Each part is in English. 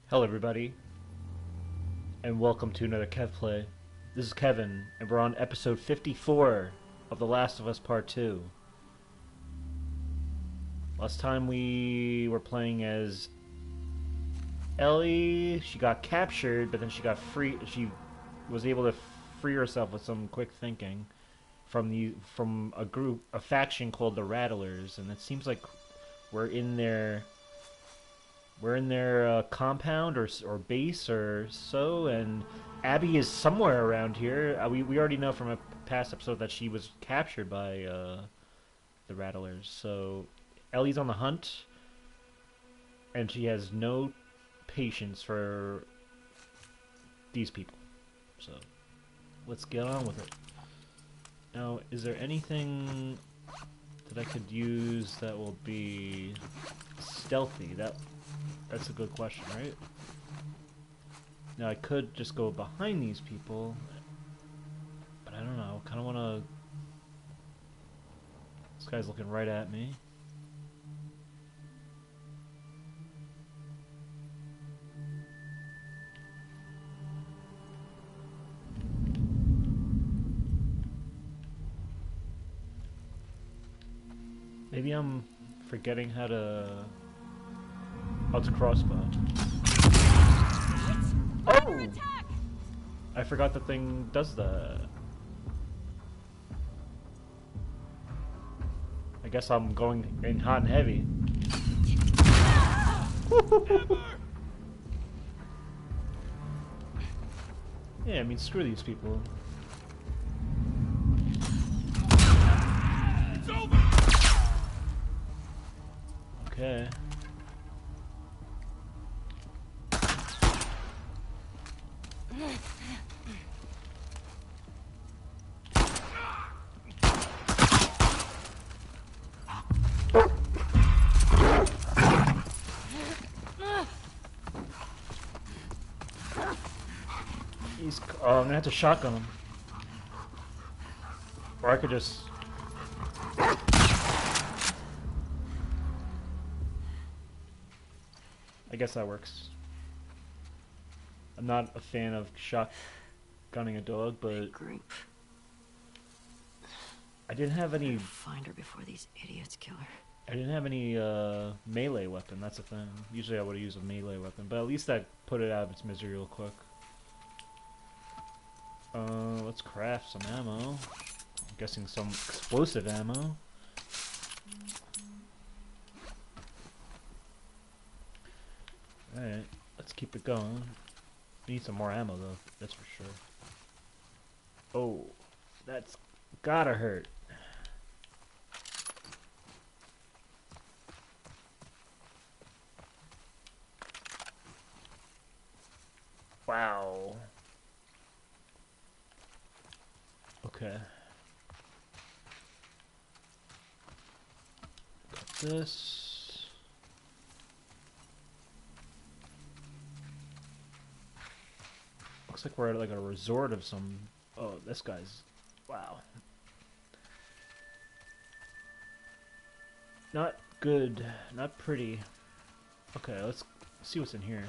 Hello everybody, and welcome to another Kev Play. This is Kevin, and we're on episode 54 of The Last of Us Part 2. Last time we were playing as Ellie. She got captured, but then she got free. She was able to free herself with some quick thinking from a faction called the Rattlers, and it seems like we're in their compound or base or so, and Abby is somewhere around here. We already know from a past episode that she was captured by the Rattlers. So Ellie's on the hunt, and she has no patience for these people. So let's get on with it. Now, is there anything that I could use that will be stealthy? That's a good question, right? Now, I could just go behind these people, but I don't know. I kind of want to... This guy's looking right at me. Maybe I'm forgetting how to... Oh, it's a crossbow. Oh! I forgot the thing does that. I guess I'm going in hot and heavy. Yeah, I mean, screw these people. It's over. Okay. Oh, I'm gonna have to shotgun him. Or I could just... I guess that works. I'm not a fan of shotgunning a dog, but... Group. I didn't have any... Find her before these idiots kill her. I didn't have any melee weapon, that's the thing. Usually I would have used a melee weapon, but at least that put it out of its misery real quick. Let's craft some ammo. I'm guessing some explosive ammo. Alright, let's keep it going. We need some more ammo though, that's for sure. Oh, that's gotta hurt. Wow. Okay. Got this. Looks like we're at like a resort of some... Oh, this guy's... Wow. Not good. Not pretty. Okay, let's see what's in here.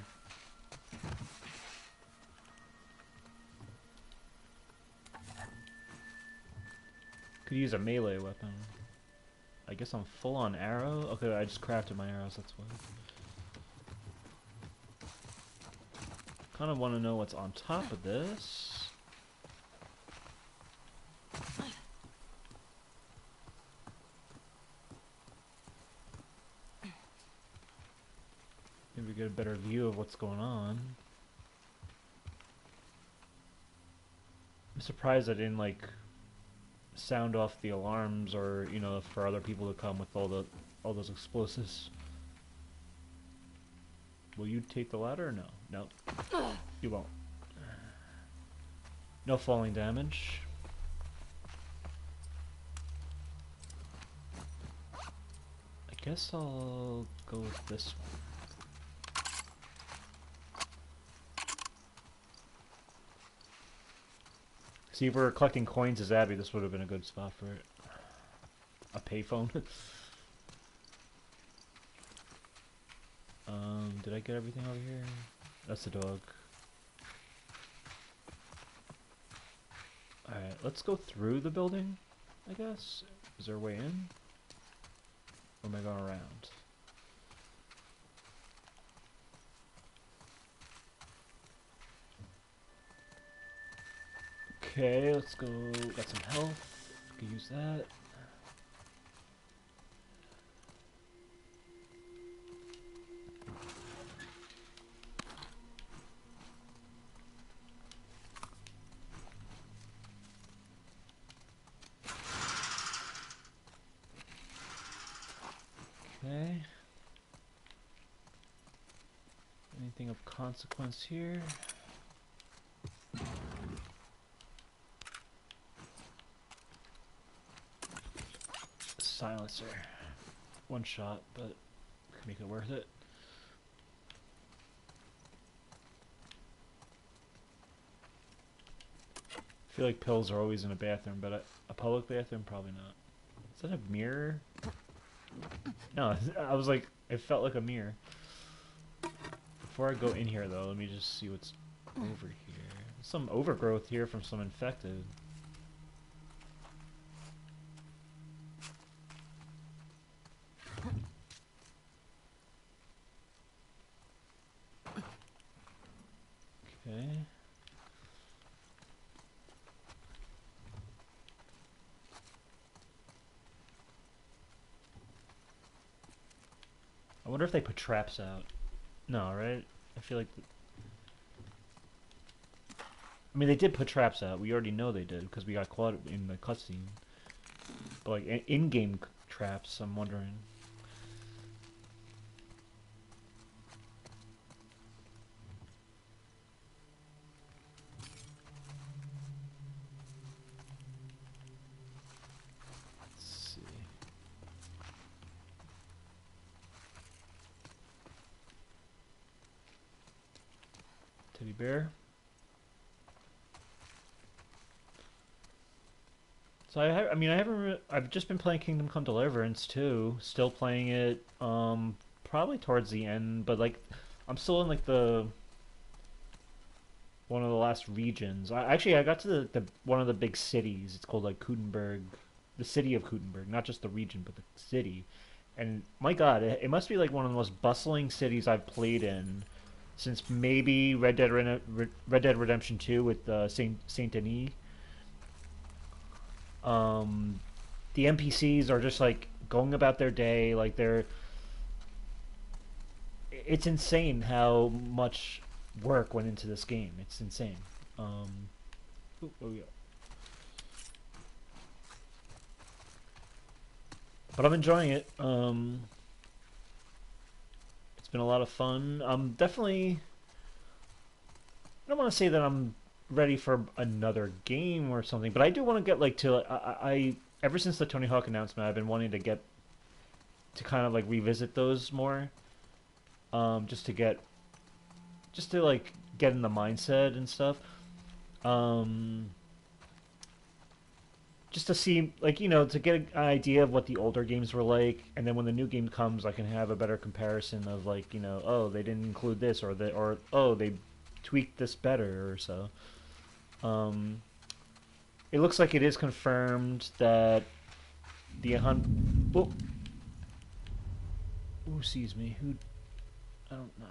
Could use a melee weapon. I guess I'm full on arrow? Okay, I just crafted my arrows, that's why. Kind of want to know what's on top of this. Maybe get a better view of what's going on. I'm surprised I didn't, like, sound off the alarms, or you know, for other people to come with all those explosives. Will you take the ladder or no? No, you won't. No falling damage. I guess I'll go with this one. See, if we were collecting coins as Abby, this would have been a good spot for it. A payphone. Did I get everything over here? That's the dog. Alright, let's go through the building, I guess. Is there a way in? Or am I going around? Okay, let's go. Got some health. Could use that. Okay. Anything of consequence here? Silencer. One shot, but could make it worth it. I feel like pills are always in a bathroom, but a public bathroom, probably not. Is that a mirror? No, I was like, it felt like a mirror. Before I go in here, though, let me just see what's over here. Some overgrowth here from some infected. Okay. I wonder if they put traps out. No, right? I feel like... I mean, they did put traps out. We already know they did, because we got caught in the cutscene. But, like, in-game traps, I'm wondering. Let's see. Teddy bear. So I mean, I've just been playing Kingdom Come Deliverance too. Still playing it. Probably towards the end, but like, I'm still in like the one of the last regions. I got to the one of the big cities. It's called like Kutenberg, the city of Kutenberg, not just the region, but the city. And my God, it must be like one of the most bustling cities I've played in since maybe Red Dead Redemption 2 with Saint Denis. Um, the NPCs are just like going about their day, like they're. It's insane how much work went into this game. It's insane. Oh yeah. But I'm enjoying it. It's been a lot of fun. I'm definitely. I don't want to say that I'm ready for another game or something, but I do want to get like to I ever since the Tony Hawk announcement, I've been wanting to get to kind of like revisit those more, just to like get in the mindset and stuff, um, just to see like to get an idea of what the older games were like, and then when the new game comes, I can have a better comparison of like oh they didn't include this or oh they tweaked this better or so. Um, it looks like it is confirmed that the oh, who sees me? Who? I don't know.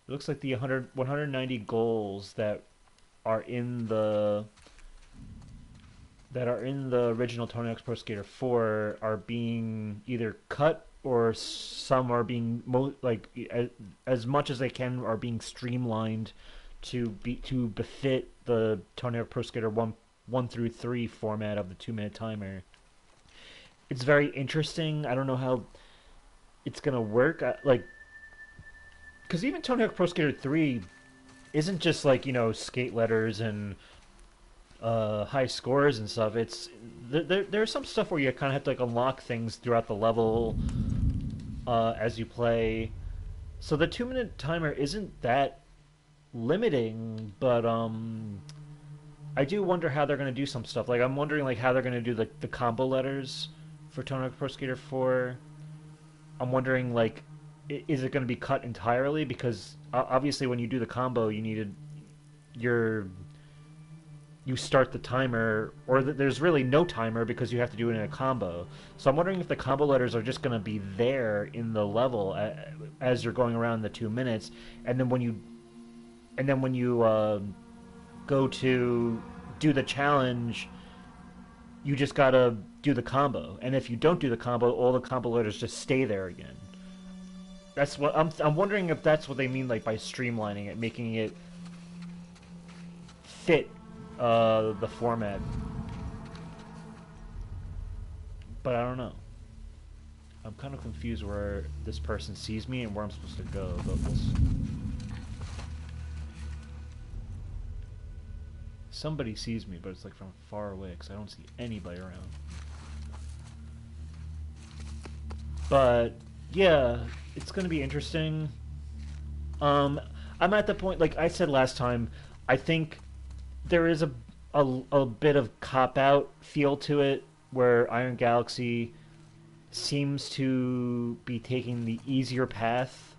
It looks like the 190 goals are in the original Tony Hawk's Pro Skater 4 are being either cut or some are being as much as they can are being streamlined to befit the Tony Hawk Pro Skater 1 through 3 format of the 2-minute timer. It's very interesting. I don't know how it's gonna work. Because even Tony Hawk Pro Skater 3 isn't just like skate letters and high scores and stuff. It's there's some stuff where you kind of have to like unlock things throughout the level as you play. So the 2-minute timer isn't that limiting, but I do wonder how they're going to do some stuff. Like I'm wondering like how they're going to do the combo letters for Tony Hawk Pro Skater 4. I'm wondering like is it going to be cut entirely? Because obviously, when you do the combo, your you start the timer, or there's really no timer because you have to do it in a combo. So I'm wondering if the combo letters are just going to be there in the level as you're going around the 2 minutes, and then when you go to do the challenge, you just gotta do the combo. And if you don't do the combo, all the combo letters just stay there again. That's what I'm wondering if that's what they mean, like by streamlining it, making it fit the format. But I don't know. I'm kind of confused where this person sees me and where I'm supposed to go. But somebody sees me, but it's like from far away because I don't see anybody around. But yeah, it's gonna be interesting. I'm at the point, like I said last time, I think there is a bit of cop out feel to it where Iron Galaxy seems to be taking the easier path.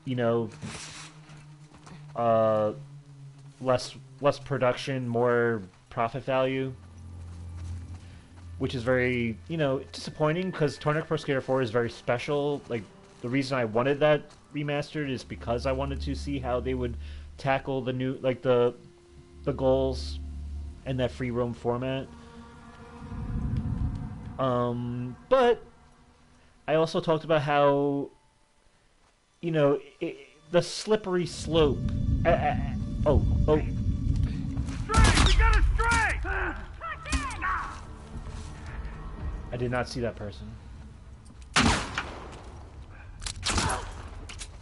You know, less production, more profit value, which is very, disappointing because Tornado Pro Skater 4 is very special. Like, the reason I wanted that remastered is because I wanted to see how they would tackle the new, like, the goals and that free roam format. But I also talked about how, the slippery slope. Oh. Stray! We got a stray! I did not see that person.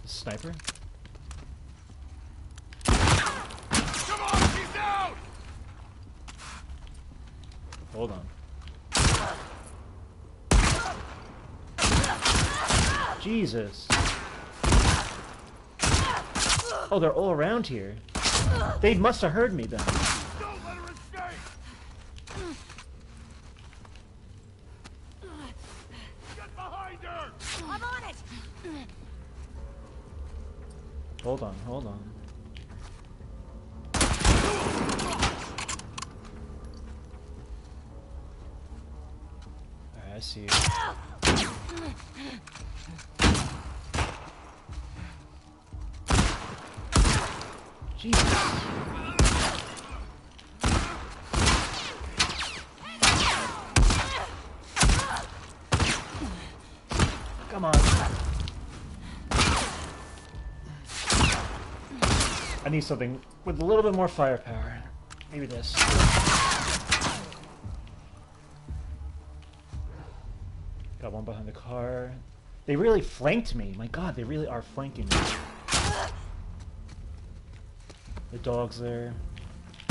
Sniper? Come on, he's out! Hold on. Jesus. Oh, they're all around here. They must have heard me then. Don't let her escape! Get behind her! I'm on it! Hold on. Alright, I see you. Jesus. Come on. I need something with a little bit more firepower. Maybe this. Got one behind the car. They really flanked me. My God, they really are flanking me. The dog's there.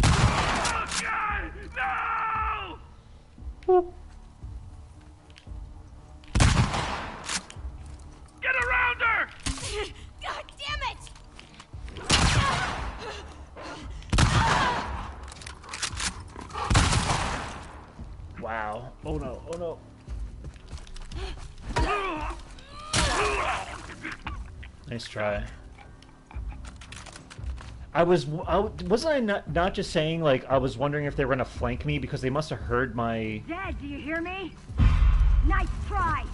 Okay! No! Whoop. Get around her! God damn it! Wow. Oh no. Nice try. Wasn't I not just saying, like, I was wondering if they were gonna flank me because they must have heard my... Zed, do you hear me? Nice try!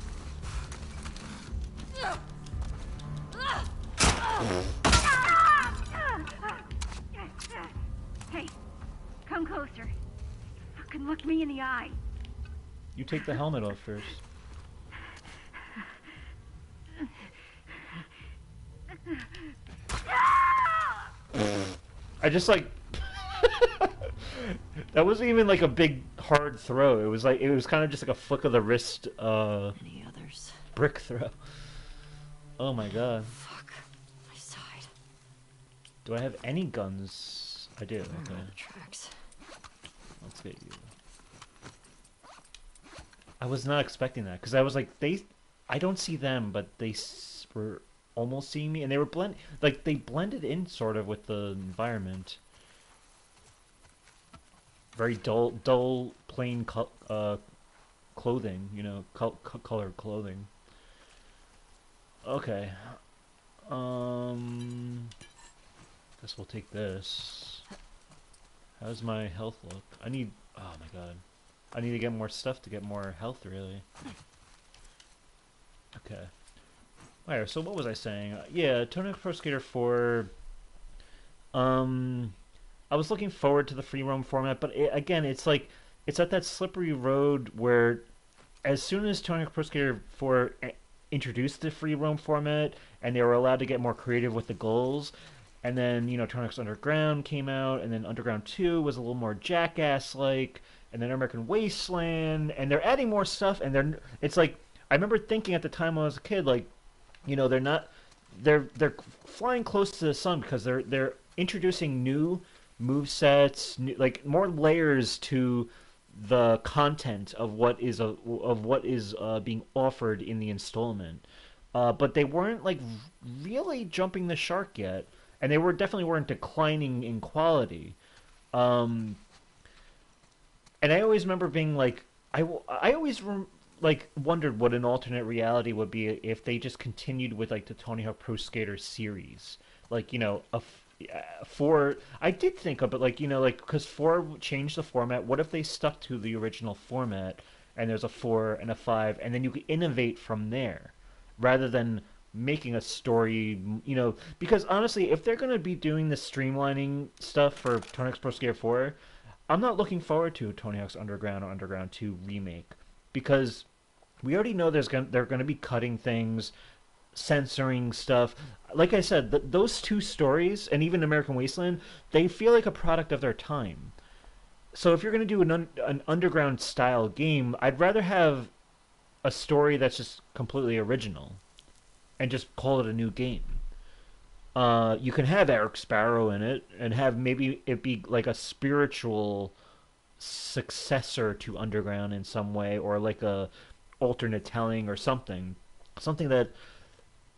Hey, come closer. Fucking look me in the eye. You take the helmet off first. I just like that wasn't even like a big hard throw. It was kind of just like a flick of the wrist Any others? brick throw. Oh my God. Fuck. My side. Do I have any guns? I do. Where Okay. are the tracks? Let's get you. I was not expecting that because I was like I don't see them, but they were almost seeing me, and they were they blended in sort of with the environment. Very dull, plain clothing, colored clothing. Okay. Guess we'll take this. How's my health look? I need... Oh my god. I need to get more stuff to get more health, really. Okay. Alright, so what was I saying? Yeah, Tony Hawk Pro Skater 4... I was looking forward to the free roam format, but again, it's like... It's at that slippery road where as soon as Tony Hawk Pro Skater 4 introduced the free roam format, and they were allowed to get more creative with the goals, and then, you know, Tony Hawk's Underground came out, and then Underground 2 was a little more Jackass-like, and then American Wasteland, and they're adding more stuff, and it's like, I remember thinking at the time when I was a kid, like, you know, they're flying close to the sun because they're introducing new move sets, like more layers to the content of what is being offered in the installment. But they weren't like really jumping the shark yet, and they definitely weren't declining in quality. And I always remember being like, I always like wondered what an alternate reality would be if they just continued with like the Tony Hawk Pro Skater series, like, you know, four. I did think of it like, you know, like, because four changed the format. What if they stuck to the original format, and there's a 4 and a 5, and then you could innovate from there, rather than making a story, you know, because honestly, if they're going to be doing the streamlining stuff for Tony Hawk's Pro Skater 4, I'm not looking forward to Tony Hawk's Underground or Underground 2 remake, because we already know they're going to be cutting things, censoring stuff. Like I said, those two stories, and even American Wasteland, they feel like a product of their time. So if you're going to do an underground style game, I'd rather have a story that's just completely original and just call it a new game. You can have Eric Sparrow in it and have maybe it be like a spiritual successor to Underground in some way, or like a alternate telling or something that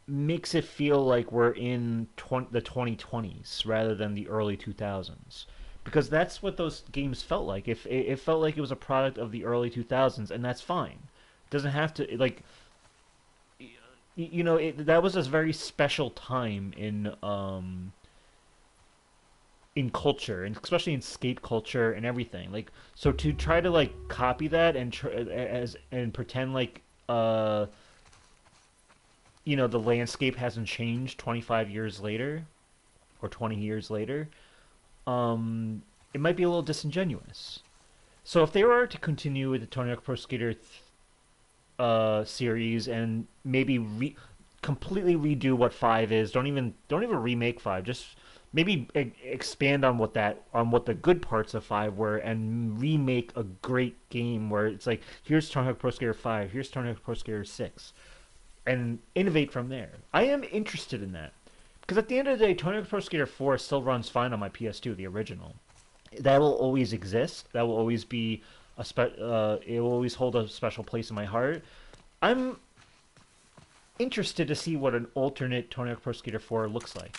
makes it feel like we're in the 2020s rather than the early 2000s, because that's what those games felt like. If it felt like it was a product of the early 2000s, and that's fine. It doesn't have to, like, you know, that was a very special time in culture, and especially in skate culture and everything. Like, so to try to like copy that and pretend like you know, the landscape hasn't changed 25 years later or 20 years later, it might be a little disingenuous. So if they were to continue with the Tony Hawk Pro Skater series, and maybe completely redo what 5 is, don't even remake 5, just maybe expand on what the good parts of 5 were, and remake a great game where it's like, here's Tony Hawk Pro Skater 5, here's Tony Hawk Pro Skater 6, and innovate from there. I am interested in that, because at the end of the day, Tony Hawk Pro Skater 4 still runs fine on my PS2, the original. That will always exist. That will always be it will always hold a special place in my heart. I'm interested to see what an alternate Tony Hawk Pro Skater 4 looks like,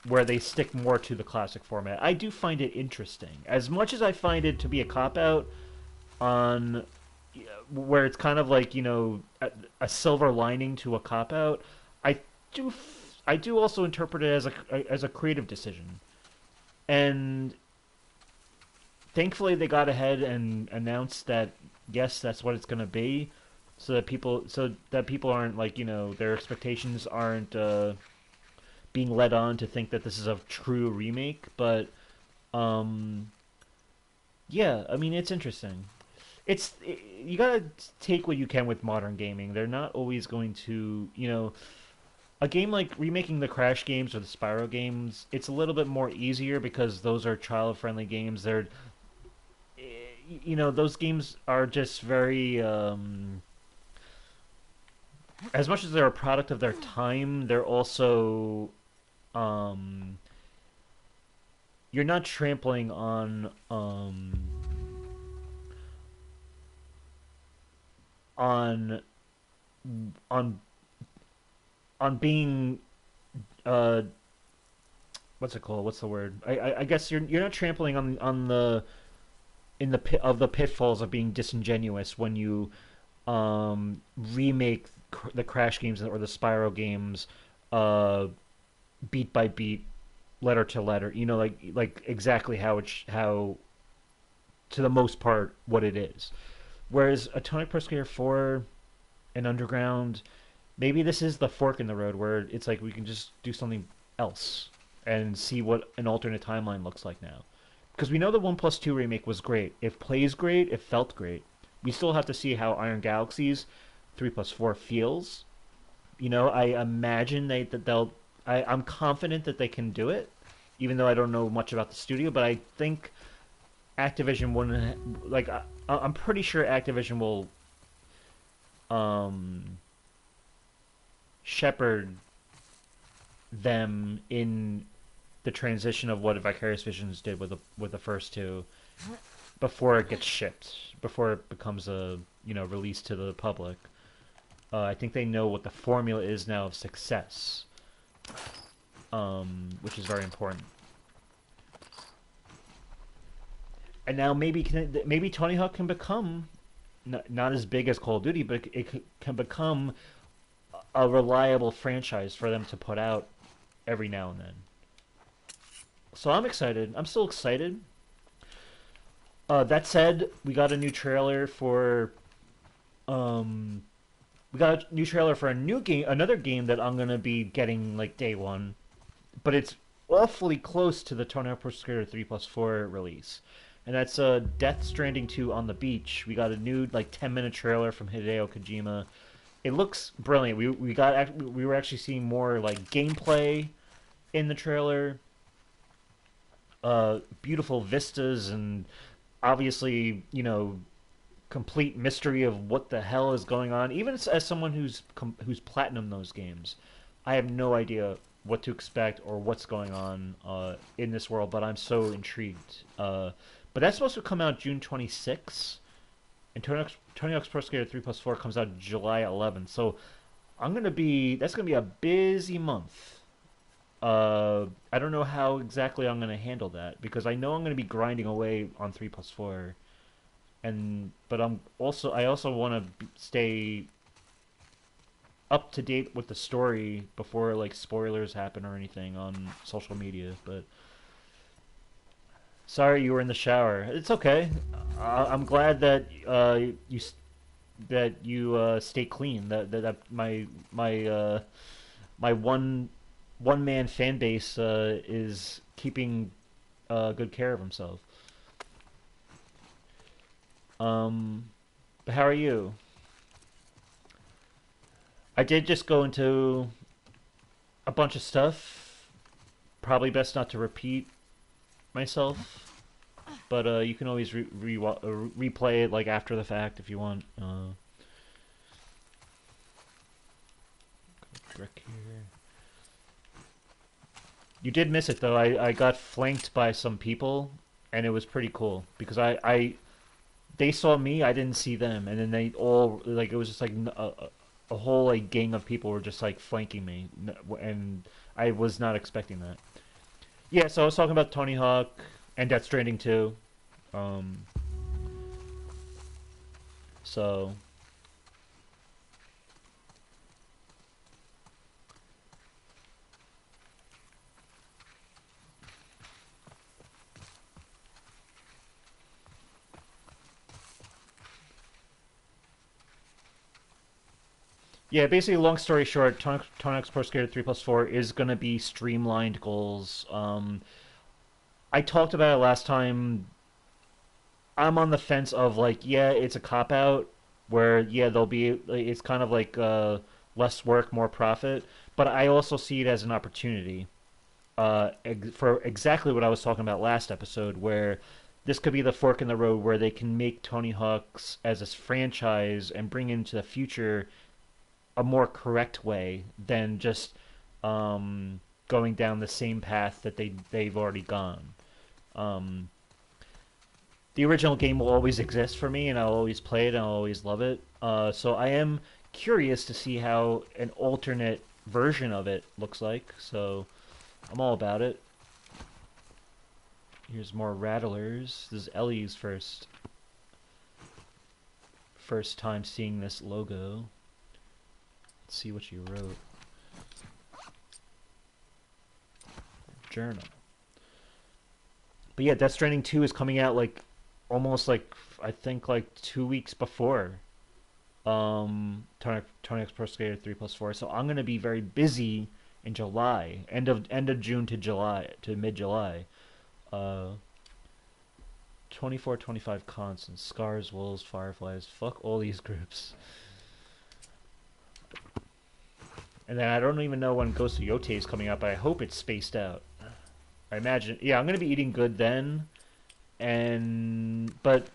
where they stick more to the classic format. I do find it interesting. As much as I find it to be a cop-out on where it's kind of like, you know, a silver lining to a cop-out, I do also interpret it as a creative decision. And thankfully they got ahead and announced that, yes, that's what it's going to be, so that people aren't, like, you know, their expectations aren't being led on to think that this is a true remake. But yeah, I mean, it's interesting. You gotta take what you can with modern gaming. They're not always going to, you know, a game like remaking the Crash games or the Spyro games, it's a little bit more easier because those are child-friendly games. They're, you know, those games are just very, as much as they're a product of their time, they're also, you're not trampling on on being what's it called? What's the word? I guess you're not trampling on the in the pit of the pitfalls of being disingenuous when you remake the Crash games or the Spyro games, beat by beat, letter to letter. You know, like exactly how to the most part what it is. Whereas Atomic Pro Skater 4 and Underground, maybe this is the fork in the road where it's like we can just do something else and see what an alternate timeline looks like now. Because we know the 1+2 remake was great. It plays great, it felt great. We still have to see how Iron Galaxies 3+4 feels. You know, I imagine that they'll. I'm confident that they can do it, even though I don't know much about the studio. But I think Activision wouldn't like. I'm pretty sure Activision will shepherd them in the transition of what Vicarious Visions did with the first two before it gets shipped, before it becomes a released to the public. I think they know what the formula is now of success, which is very important. And now maybe Tony Hawk can become not as big as Call of Duty, but it can become a reliable franchise for them to put out every now and then. So I'm excited. I'm still excited. That said, we got a new trailer for a new game, another game that I'm gonna be getting like day one, but it's awfully close to the Tony Hawk Pro Skater 3+4 release, and that's Death Stranding 2 on the Beach. We got a new like 10-minute trailer from Hideo Kojima. It looks brilliant. We were actually seeing more like gameplay in the trailer. Beautiful vistas and obviously, complete mystery of what the hell is going on. Even as someone who's platinum those games, I have no idea what to expect or what's going on in this world, but I'm so intrigued. But that's supposed to come out June 26th, and Tony Hawk's Pro Skater 3+4 comes out July 11th. So that's gonna be a busy month. I don't know how exactly I'm gonna handle that because I know I'm gonna be grinding away on 3+4, but I also want to stay up to date with the story before like spoilers happen or anything on social media. But sorry you were in the shower. It's okay. I'm glad that you stay clean. That my one man fan base is keeping good care of himself. But how are you? I did just go into a bunch of stuff. Probably best not to repeat myself, but you can always replay it like after the fact if you want. Brick here. You did miss it though. I got flanked by some people, and it was pretty cool because they saw me, I didn't see them, and then they all like it was just like a whole like gang of people were just like flanking me, and I was not expecting that. Yeah, so I was talking about Tony Hawk and Death Stranding 2. So yeah, basically, long story short, Tony Hawk's Pro Skater 3+4 is going to be streamlined goals. I talked about it last time. I'm on the fence of like, yeah, it's a cop out where yeah, it's kind of like less work, more profit. But I also see it as an opportunity for exactly what I was talking about last episode, where this could be the fork in the road where they can make Tony Hawk's as a franchise and bring into the future a more correct way than just going down the same path that they've already gone. The original game will always exist for me, and I'll always play it, and I'll always love it. So I am curious to see how an alternate version of it looks like. So I'm all about it. Here's more Rattlers. This is Ellie's first time seeing this logo. Let's see what you wrote. Journal. But yeah, Death Stranding 2 is coming out like almost like I think like 2 weeks before Tony Hawk's Pro Skater 3 plus 4. So I'm gonna be very busy in July, end of June to July to mid July. 24, 25 constants, scars, wolves, fireflies. Fuck all these groups. And then I don't even know when Ghost of Yote is coming out, but I hope it's spaced out. I imagine, yeah, I'm gonna be eating good then, but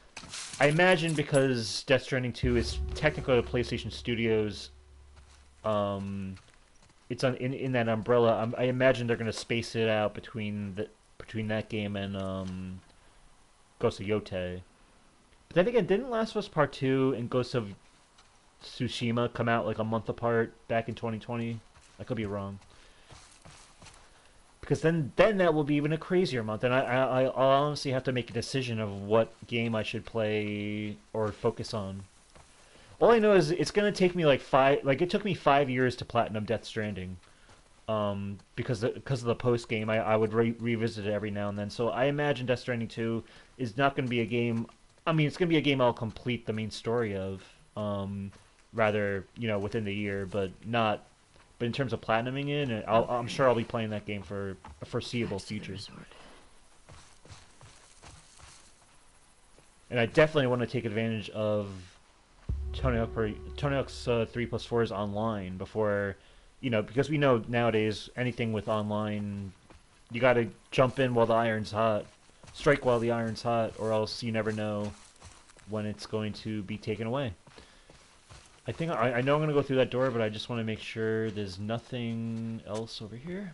I imagine because Death Stranding 2 is technically a PlayStation Studios, it's in that umbrella. I imagine they're gonna space it out between that game and Ghost of Yote. But then again, didn't Last of Us Part 2 and Ghost of Tsushima come out like a month apart back in 2020? I could be wrong. Because then that will be even a crazier month, and I'll honestly have to make a decision of what game I should play or focus on. All I know is it's gonna take me it took me 5 years to platinum Death Stranding, because of the post game. I would revisit it every now and then. So I imagine Death Stranding 2 is not gonna be a game. I mean, it's gonna be a game I'll complete the main story of, rather within the year, but not. But in terms of platinuming it, I'm sure I'll be playing that game for a foreseeable future. And I definitely want to take advantage of Tony Hawk's 3 plus 4's online before, because we know nowadays anything with online, you got to jump in while the iron's hot, strike while the iron's hot, or else you never know when it's going to be taken away. I think I know I'm gonna go through that door, but I just want to make sure there's nothing else over here.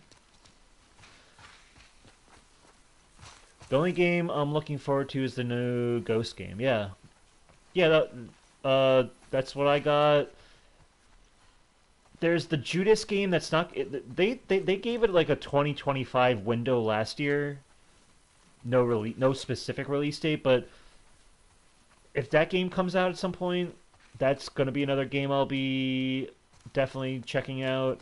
The only game I'm looking forward to is the new Ghost game. Yeah, that's what I got. There's the Judas game that's not. They gave it like a 2025 window last year. No specific release date, but if that game comes out at some point, that's going to be another game I'll be definitely checking out.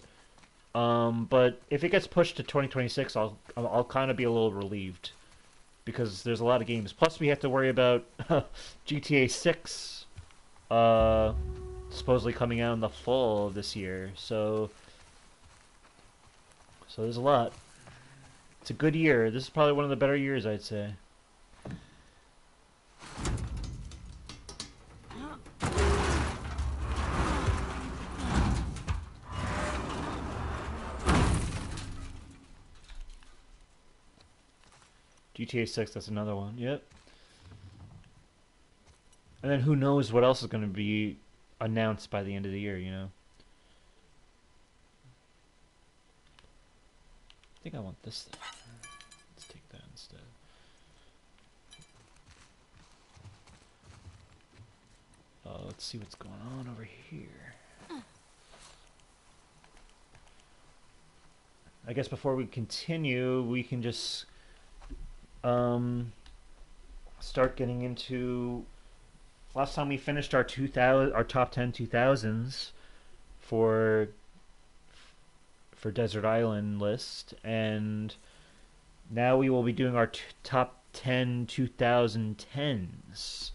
But if it gets pushed to 2026, I'll kind of be a little relieved, because there's a lot of games. Plus, we have to worry about GTA 6 supposedly coming out in the fall of this year. So there's a lot. It's a good year. This is probably one of the better years, I'd say. GTA 6, that's another one. Yep. And then who knows what else is going to be announced by the end of the year, I think I want this thing. Let's take that instead. Let's see what's going on over here. I guess before we continue, we can just start getting into. Last time we finished our top 10 2000s for Desert Island list, and now we will be doing our top 10 2010s.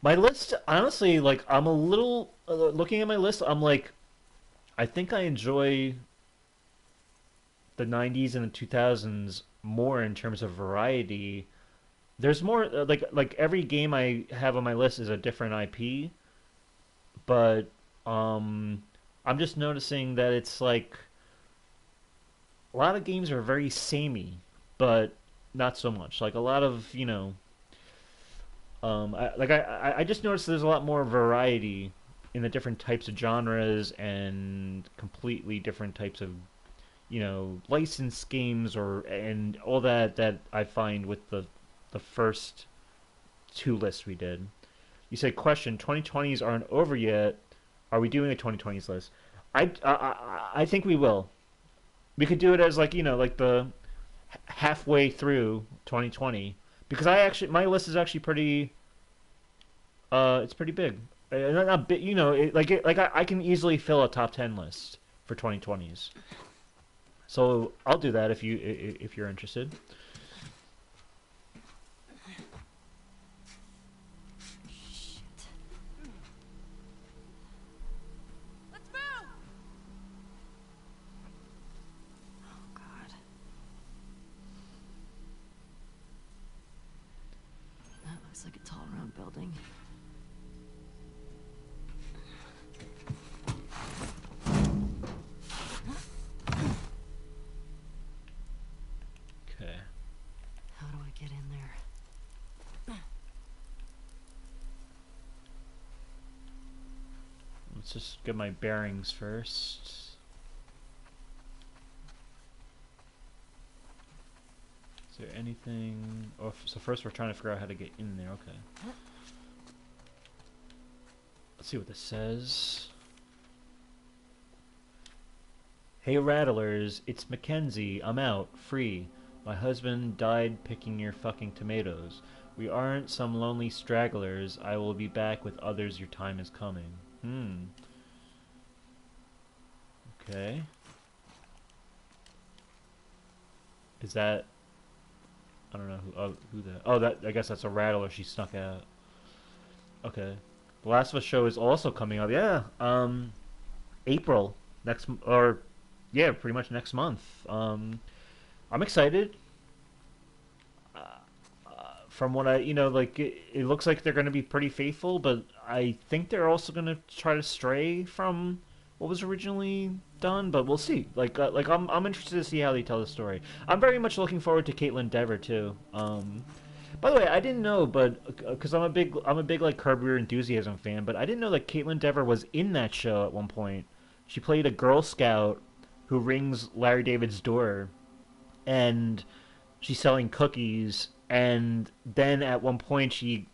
My list, honestly, like, I'm a little looking at my list. I'm like, I think I enjoy the 90s and the 2000s more in terms of variety. There's more like every game I have on my list is a different IP, but I'm just noticing that it's like a lot of games are very samey, but not so much. Like a lot of I just noticed there's a lot more variety in the different types of genres and completely different types of licensed games and all that I find with the first two lists we did. You said, question, 2020s aren't over yet. Are we doing a 2020s list? I think we will. We could do it as like the halfway through 2020, because my list is actually pretty It's pretty big. Not big, you know. I can easily fill a top 10 list for 2020s. So I'll do that if you're interested. Shit. Let's move! Oh, God. That looks like a tall, round building. Okay. How do I get in there? Let's just get my bearings first. Is there anything? Oh, so first we're trying to figure out how to get in there. Okay. Let's see what this says. Hey Rattlers, it's Mackenzie. I'm out, free. My husband died picking your fucking tomatoes. We aren't some lonely stragglers. I will be back with others. Your time is coming. Okay. Is that... I don't know who that... Oh, that, I guess that's a rattler she snuck out. Okay. The Last of Us show is also coming up. Yeah. April. Yeah, pretty much next month. I'm excited. From what it looks like they're going to be pretty faithful, but I think they're also going to try to stray from what was originally done. But we'll see. I'm interested to see how they tell the story. I'm very much looking forward to Caitlin Dever too. By the way, I didn't know, but because I'm a big like Curb Your Enthusiasm fan, but I didn't know that Caitlin Dever was in that show at one point. She played a Girl Scout who rings Larry David's door, and she's selling cookies. And then at one point she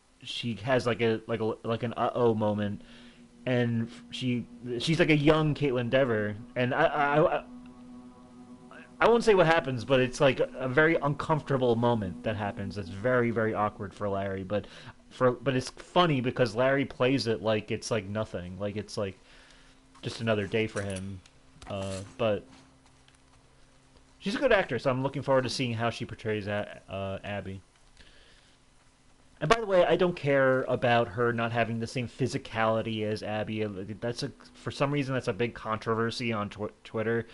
has like an uh-oh moment, and she's like a young Caitlin Dever, and I won't say what happens, but it's like a very uncomfortable moment that happens. It's very, very awkward for Larry, but it's funny because Larry plays it like it's like nothing, like it's like just another day for him. But she's a good actress. I'm looking forward to seeing how she portrays Abby. And by the way, I don't care about her not having the same physicality as Abby. For some reason that's a big controversy on Twitter.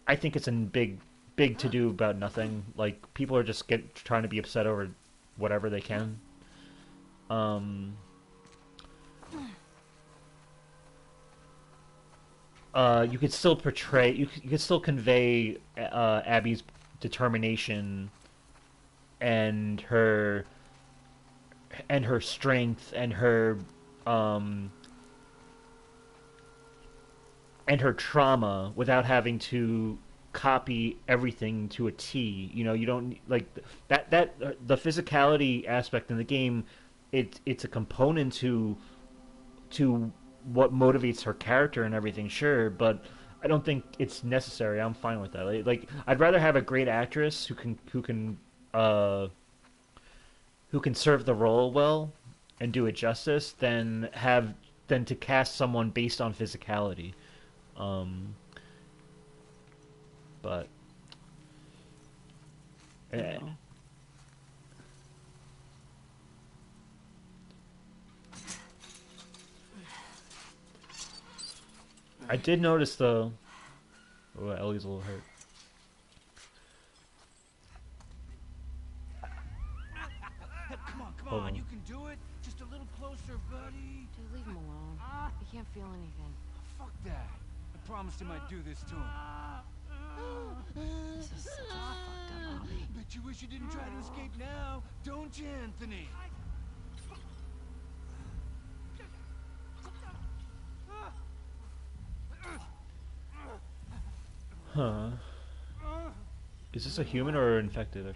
I think it's a big to do about nothing. Like people are just trying to be upset over whatever they can. You could still portray, you could still convey Abby's determination and her strength and her trauma without having to copy everything to a T. You know, you don't like that the physicality aspect in the game. It's a component to what motivates her character and everything, sure, but I don't think it's necessary. I'm fine with that. Like I'd rather have a great actress who can serve the role well and do it justice than to cast someone based on physicality. But I did notice though. Oh, Ellie's a little hurt. Come on, you can do it. Just a little closer, buddy. Dude, leave him alone. He can't feel anything. Fuck that. I promised him I'd do this to him. This is such a fucked up hobby. Bet you wish you didn't try to escape now, don't you, Anthony? Huh. Is this a human or infected?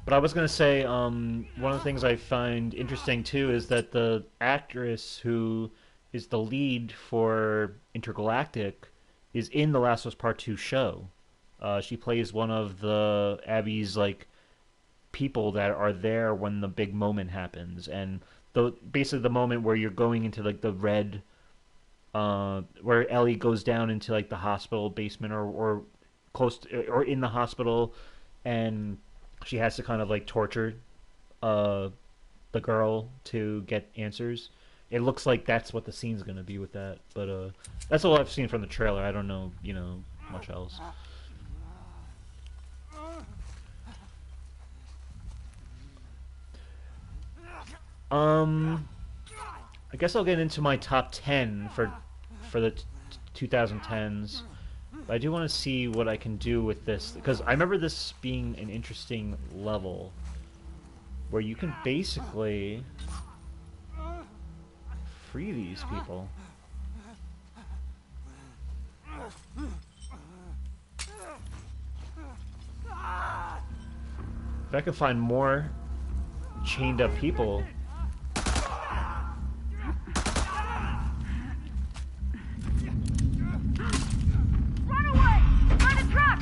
But I was gonna say, one of the things I find interesting too is that the actress who is the lead for Intergalactic is in the Last of Us Part 2 show. She plays one of the Abby's like people that are there when the big moment happens, and basically the moment where you're going into like the red, where Ellie goes down into like the hospital basement or close to, or in the hospital, and she has to kind of like torture the girl to get answers. It looks like that's what the scene's gonna be with that, but that's all I've seen from the trailer. I don't know, much else. I guess I'll get into my top 10 for the 2010s. But I do want to see what I can do with this, because I remember this being an interesting level where you can basically free these people. If I can find more chained up people. Run away! Find a truck!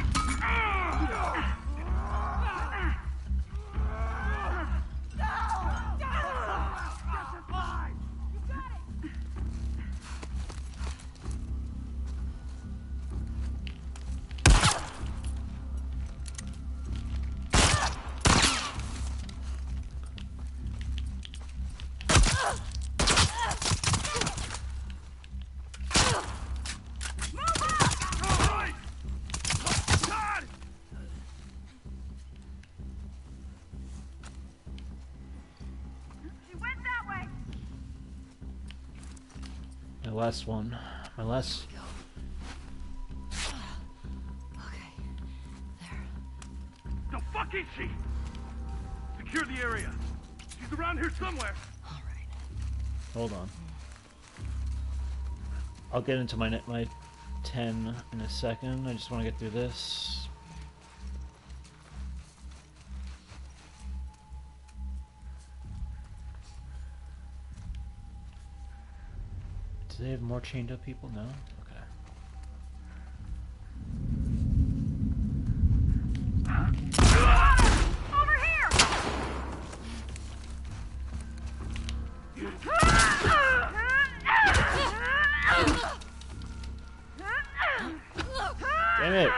My last one. My last... Okay. There. The fuck is she? Secure the area. She's around here somewhere. All right. Hold on. I'll get into my 10 in a second. I just want to get through this. Do they have more chained up people? No? Okay. Over here! Damn it!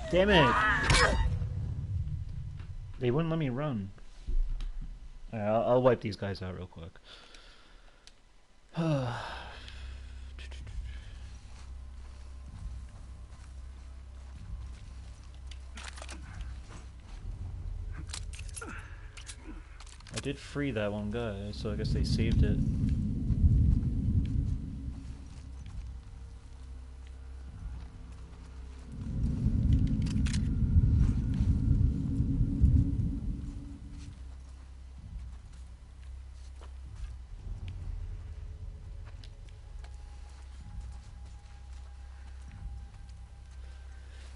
Damn it! They wouldn't let me run. Alright, I'll wipe these guys out real quick. I did free that one guy, so I guess they saved it.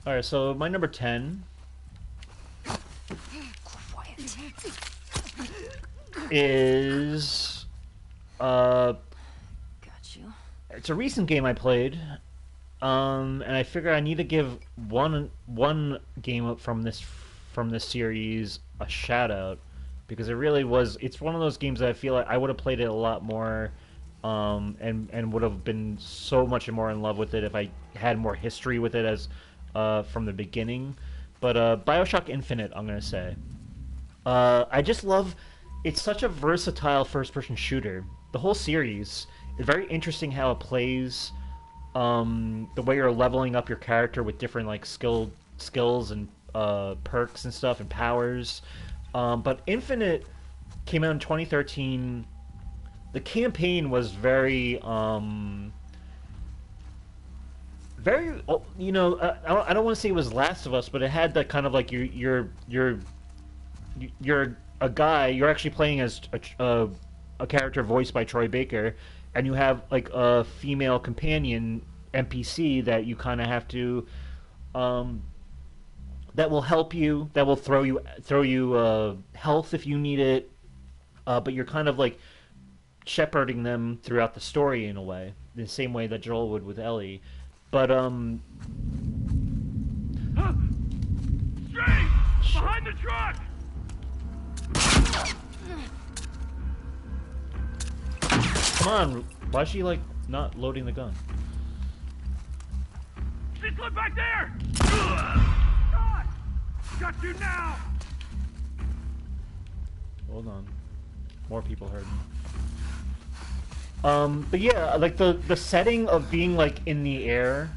Alright, so my number 10 Quiet. is Got you. it's a recent game I played, and I figure I need to give one game up from this series a shout out, because it really was. It's one of those games that I feel like I would have played it a lot more, and would have been so much more in love with it if I had more history with it as from the beginning. But BioShock Infinite, I'm gonna say. I just love. It's such a versatile first-person shooter. The whole series is very interesting how it plays. The way you're leveling up your character with different like skills and perks and stuff and powers. But Infinite came out in 2013. The campaign was very I don't want to say it was Last of Us, but it had that kind of like you're a guy. You're actually playing as a character voiced by Troy Baker, and you have like a female companion NPC that you kind of have to that will help you, that will throw you health if you need it, but you're kind of like shepherding them throughout the story in a way, the same way that Joel would with Ellie. But Straight! shit. Behind the truck! Come on, why is she like not loading the gun? She's slid back there! God! Got you now! Hold on. More people heard me. But yeah, like the setting of being like in the air,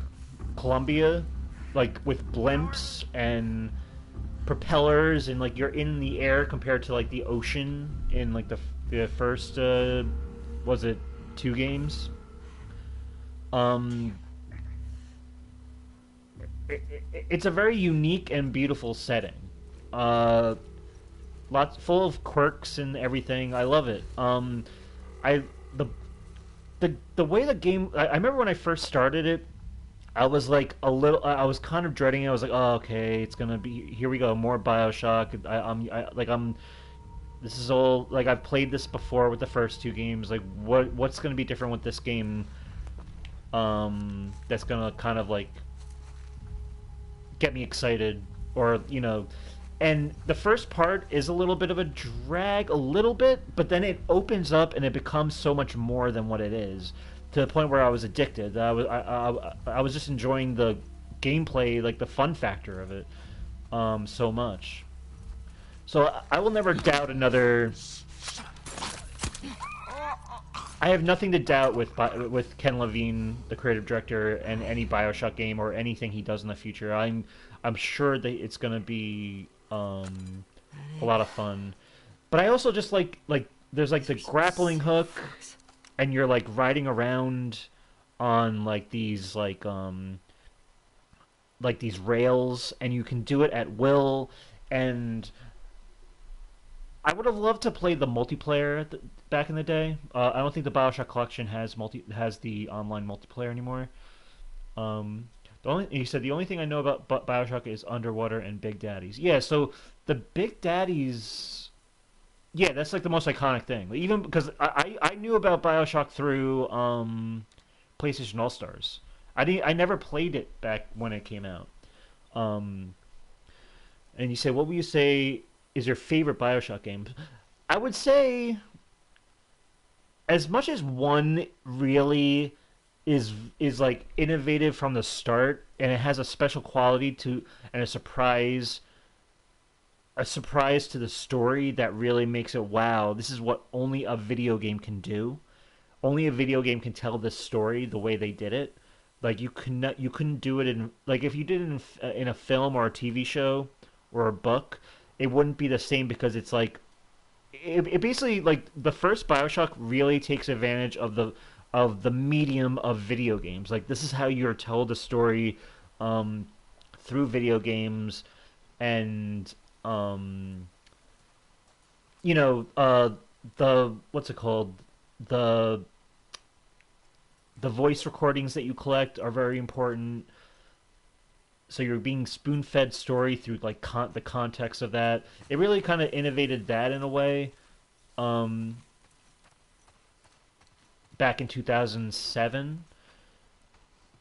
Colombia, like with blimps and propellers, and like you're in the air compared to like the ocean in like the first was it 2 games? It's a very unique and beautiful setting. Lots full of quirks and everything. I love it. I the way the game. I remember when I first started it, I was like a little. I was kind of dreading it. I was like, oh, okay, it's gonna be. Here we go, more Bioshock. I'm. This is all like I've played this before with the first 2 games. Like, what's gonna be different with this game? That's gonna kind of like get me excited, or you know. And the first part is a little bit of a drag, a little bit, but then it opens up and it becomes so much more than what it is, to the point where I was addicted. I was just enjoying the gameplay, like the fun factor of it, so much. So I will never doubt another. I have nothing to doubt with Ken Levine, the creative director, and any BioShock game or anything he does in the future. I'm sure that it's going to be a lot of fun. But I also just like there's like the grappling hook, and you're like riding around on like these these rails, and you can do it at will. And I would have loved to play the multiplayer back in the day. I don't think the BioShock Collection has the online multiplayer anymore. He said the only thing I know about BioShock is Underwater and Big Daddies. Yeah, so the Big Daddies, yeah, that's like the most iconic thing. Even because I knew about BioShock through PlayStation All Stars. I never played it back when it came out. And you say, what would you say is your favorite BioShock game? I would say, as much as 1 really is like innovative from the start, and it has a special quality to, and a surprise to the story that really makes it, wow, this is what only a video game can do. Only a video game can tell this story the way they did it. Like you couldn't do it in, like if you did it in a film or a TV show or a book, it wouldn't be the same, because it's like it basically, like, the first BioShock really takes advantage of the medium of video games. Like, this is how you're told a story through video games. And the what's it called, the voice recordings that you collect are very important. So you're being spoon-fed story through like the context of that. It really kind of innovated that in a way. Back in 2007.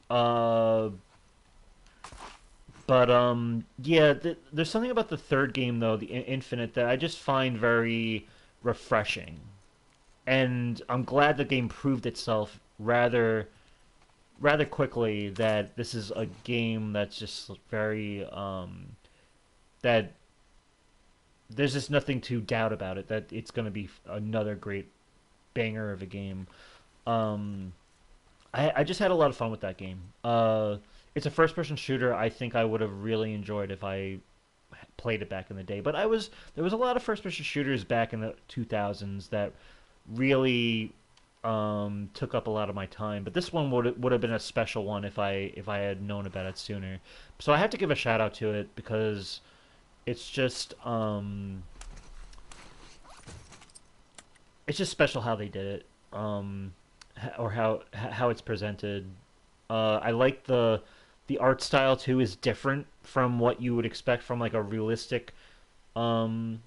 Yeah, there's something about the third game though, the Infinite, that I just find very refreshing. And I'm glad the game proved itself rather quickly that this is a game that's just very that there's just nothing to doubt about it, that it's going to be another great banger of a game. I just had a lot of fun with that game. It's a first-person shooter. I think I would have really enjoyed if I played it back in the day. But there was a lot of first-person shooters back in the 2000s that really took up a lot of my time. But this one would have been a special one if I had known about it sooner. So I have to give a shout out to it, because it's just special how they did it, or how it's presented. I like the art style too is different from what you would expect from like a realistic, kind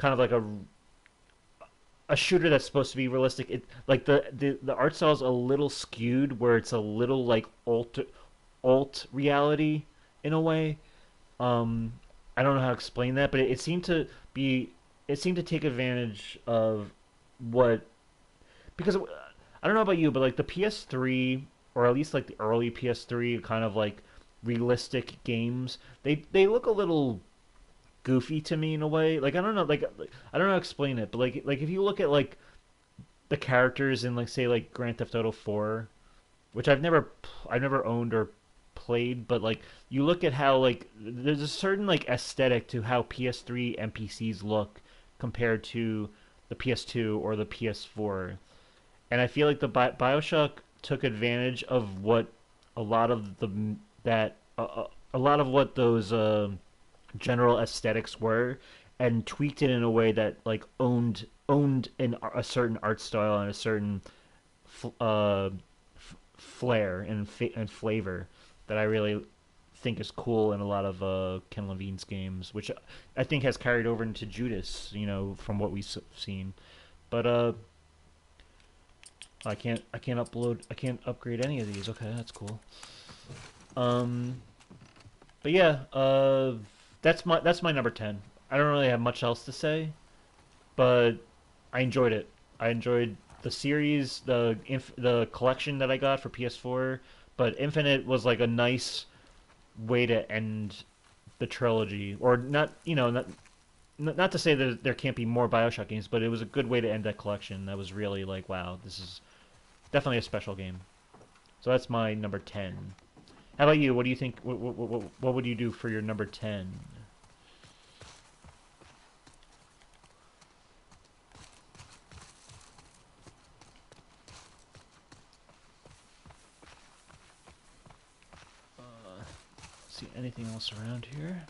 of like a shooter that's supposed to be realistic. It like the art style is a little skewed, where it's a little like alt reality in a way. I I don't know how to explain that, but it seemed to be it seemed to take advantage of what because I don't know about you, but like the PS3 or at least like the early PS3 kind of like realistic games, they look a little goofy to me in a way. Like I don't know, like I don't know how to explain it, but like if you look at like the characters in like say like Grand Theft Auto 4, which I've never owned or played, but like you look at how like there's a certain like aesthetic to how PS3 NPCs look compared to the PS2 or the PS4. And I feel like the BioShock took advantage of what a lot of the that a lot of what those general aesthetics were, and tweaked it in a way that like owned a certain art style and a certain flair and flavor that I really think is cool in a lot of Ken Levine's games, which I think has carried over into Judas, you know, from what we've seen. But I can't upgrade any of these. Okay, that's cool. But yeah, that's my number 10. I don't really have much else to say, but I enjoyed it. I enjoyed the series, the collection that I got for PS4, but Infinite was like a nice way to end the trilogy, or not, you know, not to say that there can't be more BioShock games, but it was a good way to end that collection. That was really like, wow, this is definitely a special game. So that's my number 10. How about you? What do you think? What would you do for your number 10? See anything else around here?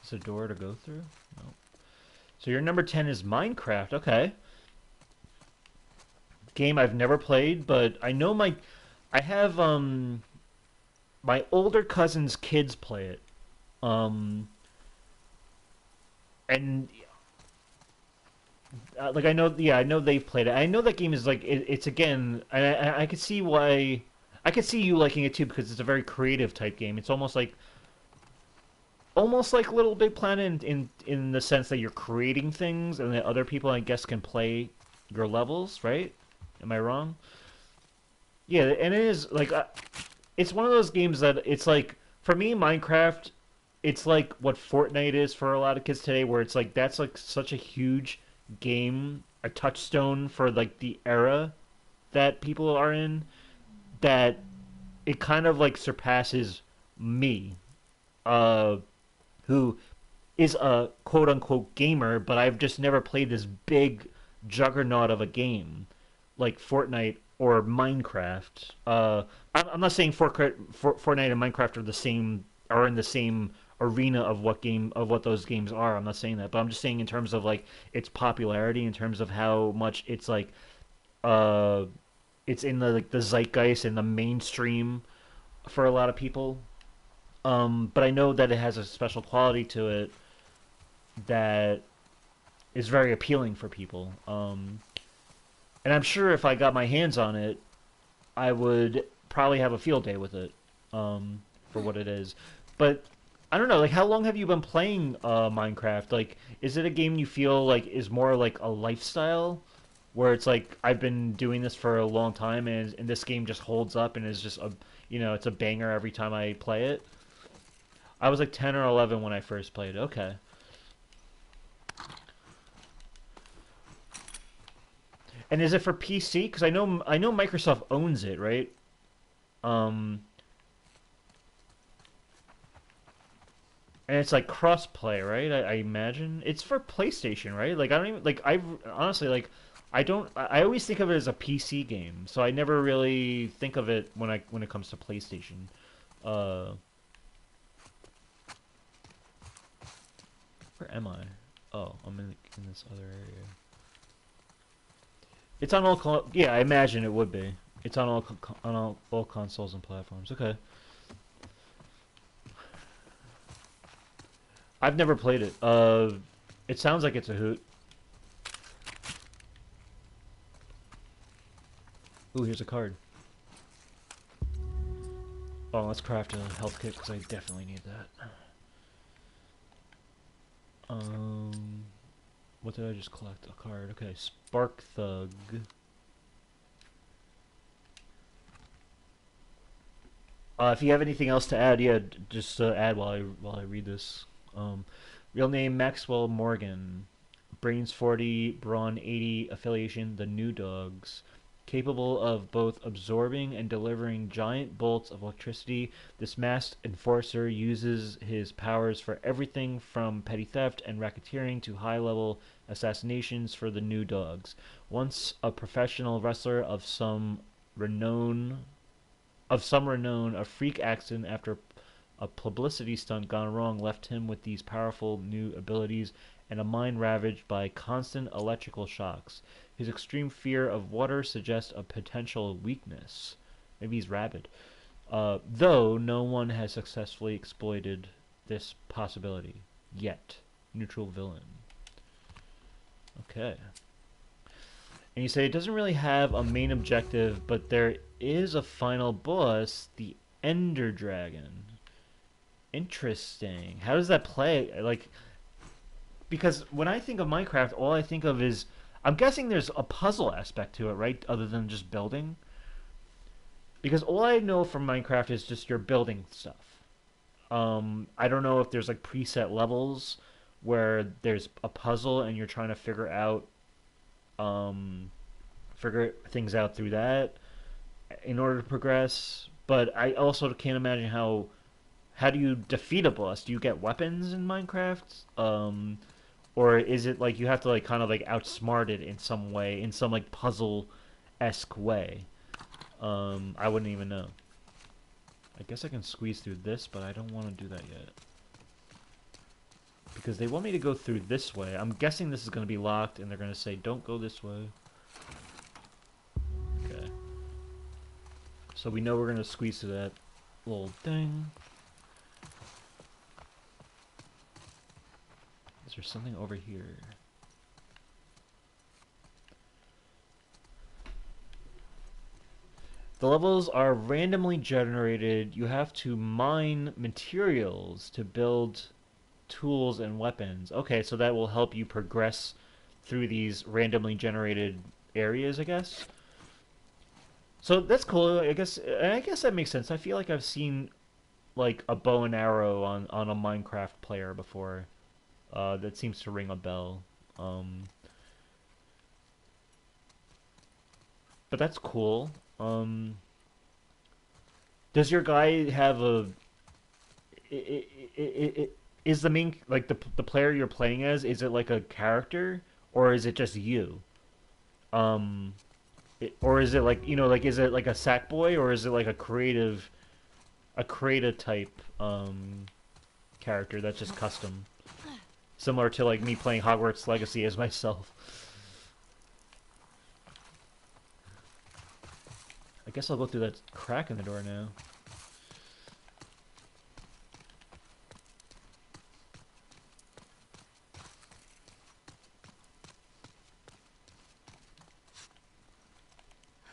Is a door to go through? No. So your number 10 is Minecraft. Okay. Game I've never played, but I know I have my older cousin's kids play it. And like I know, yeah, I know they've played it. I know that game is like it's again. I could see why. I could see you liking it too because it's a very creative type game. It's almost like Little Big Planet in the sense that you're creating things and that other people, I guess, can play your levels. Right? Am I wrong? Yeah, and it is like it's one of those games that it's like for me, Minecraft. It's like what Fortnite is for a lot of kids today, where it's like that's like such a huge game, a touchstone for like the era that people are in, that it kind of like surpasses me, uh, who is a quote unquote gamer, but I've just never played this big juggernaut of a game like Fortnite or Minecraft. I'm not saying Fortnite and Minecraft are the same, are in the same arena of what those games are. I'm not saying that, but I'm just saying in terms of like its popularity, in terms of how much it's like uh it's in the like the zeitgeist and the mainstream for a lot of people. But I know that it has a special quality to it that is very appealing for people. And I'm sure if I got my hands on it, I would probably have a field day with it, for what it is. But I don't know, like how long have you been playing Minecraft? Like, is it a game you feel like is more like a lifestyle, where it's like I've been doing this for a long time, and this game just holds up and is just a, you know, it's a banger every time I play it? I was like 10 or 11 when I first played it. Okay. And is it for PC? Because I know Microsoft owns it, right? Um, and it's like cross-play, right? I imagine it's for PlayStation, right? Like I don't even like I honestly like I don't I always think of it as a PC game, so I never really think of it when it comes to PlayStation. Uh, where am I? Oh, I'm in this other area. It's on yeah, I imagine it would be. It's on all consoles and platforms. Okay. I've never played it. It sounds like it's a hoot. Ooh, here's a card. Oh, let's craft a health kit because I definitely need that. What did I just collect? A card. Okay, Spark Thug. If you have anything else to add, yeah, just add while I read this. Um, Real name Maxwell Morgan, Brains 40, Brawn 80, affiliation The New Dogs. Capable of both absorbing and delivering giant bolts of electricity, this masked enforcer uses his powers for everything from petty theft and racketeering to high-level assassinations for the New Dogs. Once a professional wrestler of some renown, a freak accident after a publicity stunt gone wrong left him with these powerful new abilities and a mind ravaged by constant electrical shocks. His extreme fear of water suggests a potential weakness. Maybe he's rabid. Though no one has successfully exploited this possibility yet. Neutral villain. Okay. And you say it doesn't really have a main objective, but there is a final boss, the Ender Dragon. Interesting. How does that play? Like, because when I think of Minecraft, all I think of is, I'm guessing there's a puzzle aspect to it, right? Other than just building. Because all I know from Minecraft is just you're building stuff. I don't know if there's like preset levels where there's a puzzle and you're trying to figure things out through that in order to progress. But I also can't imagine how do you defeat a boss? Do you get weapons in Minecraft? Or is it like you have to like kind of like outsmart it in some way, in some like puzzle-esque way? I wouldn't even know. I guess I can squeeze through this, but I don't want to do that yet. Because they want me to go through this way. I'm guessing this is going to be locked, and they're going to say, don't go this way. Okay. So we know we're going to squeeze through that little thing. Is there something over here? The levels are randomly generated. You have to mine materials to build tools and weapons. Okay, so that will help you progress through these randomly generated areas, I guess. So that's cool. I guess that makes sense. I feel like I've seen like a bow and arrow on a Minecraft player before. That seems to ring a bell. But that's cool. Does your guy have a? Is the main like the player you're playing as? Is it like a character or is it just you? Or is it like like is it like a Sackboy or is it like a creative type character that's just custom, similar to like me playing Hogwarts Legacy as myself? I guess I'll go through that crack in the door now.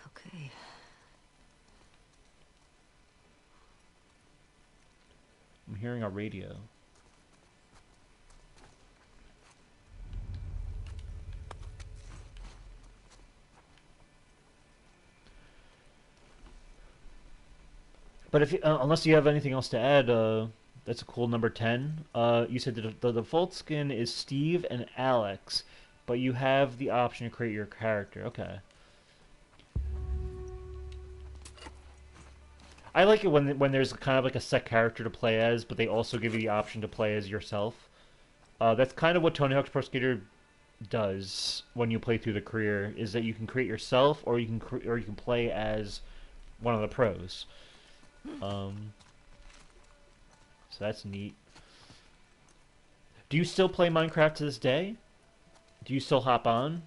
Okay. I'm hearing a radio. But if unless you have anything else to add, that's a cool number 10. You said the default skin is Steve and Alex, but you have the option to create your character. Okay. I like it when there's kind of like a set character to play as, but they also give you the option to play as yourself. That's kind of what Tony Hawk's Pro Skater does when you play through the career, is that you can create yourself, or you can play as one of the pros. So that's neat. Do you still play Minecraft to this day? Do you still hop on?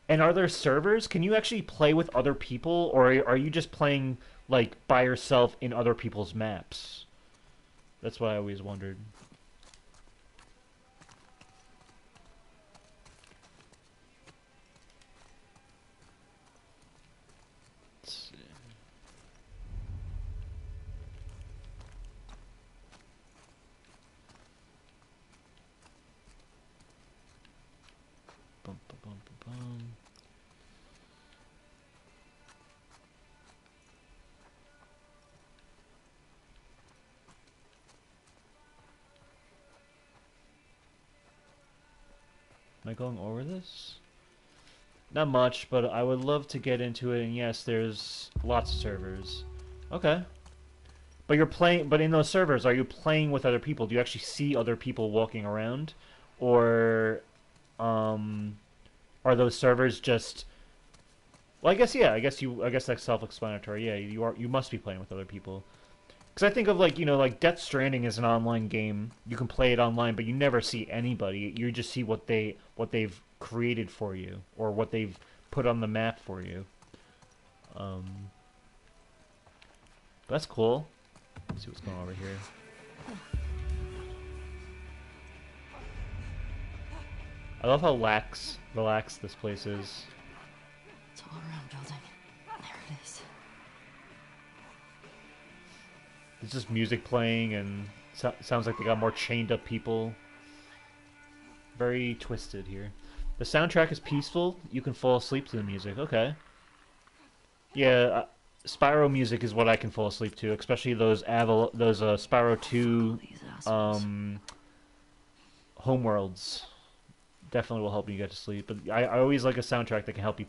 And are there servers? Can you actually play with other people, or are you just playing like by yourself in other people's maps? That's what I always wondered. Let's see. I going over this? Not much, but I would love to get into it, and yes, there's lots of servers. Okay. But you're playing, but in those servers, are you playing with other people? Do you actually see other people walking around? Or, are those servers just... Well, I guess, yeah, I guess that's self-explanatory. Yeah, you must be playing with other people. Because I think of, like, you know, like Death Stranding is an online game. You can play it online, but you never see anybody. You just see what they've created for you, or what they've put on the map for you. But that's cool. Let's see what's going on over here. I love how relaxed this place is. It's all around building. There it is. There's just music playing, and sounds like they got more chained up people. Very twisted here. The soundtrack is peaceful. You can fall asleep to the music. Okay. Yeah, Spyro music is what I can fall asleep to, especially those Spyro 2 homeworlds. Definitely will help you get to sleep. But I always like a soundtrack that can help you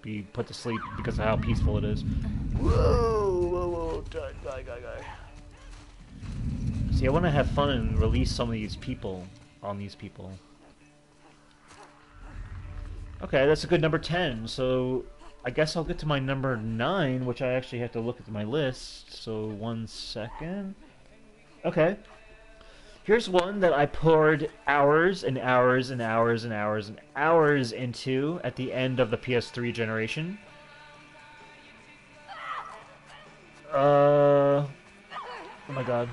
be put to sleep because of how peaceful it is. Whoa, guy. See, I want to have fun and release some of these people on these people. Okay, that's a good number 10. So I guess I'll get to my number 9, which I actually have to look at my list. So 1 second. Okay. Here's one that I poured hours and hours and hours and hours and hours into at the end of the PS3 generation. Oh my god.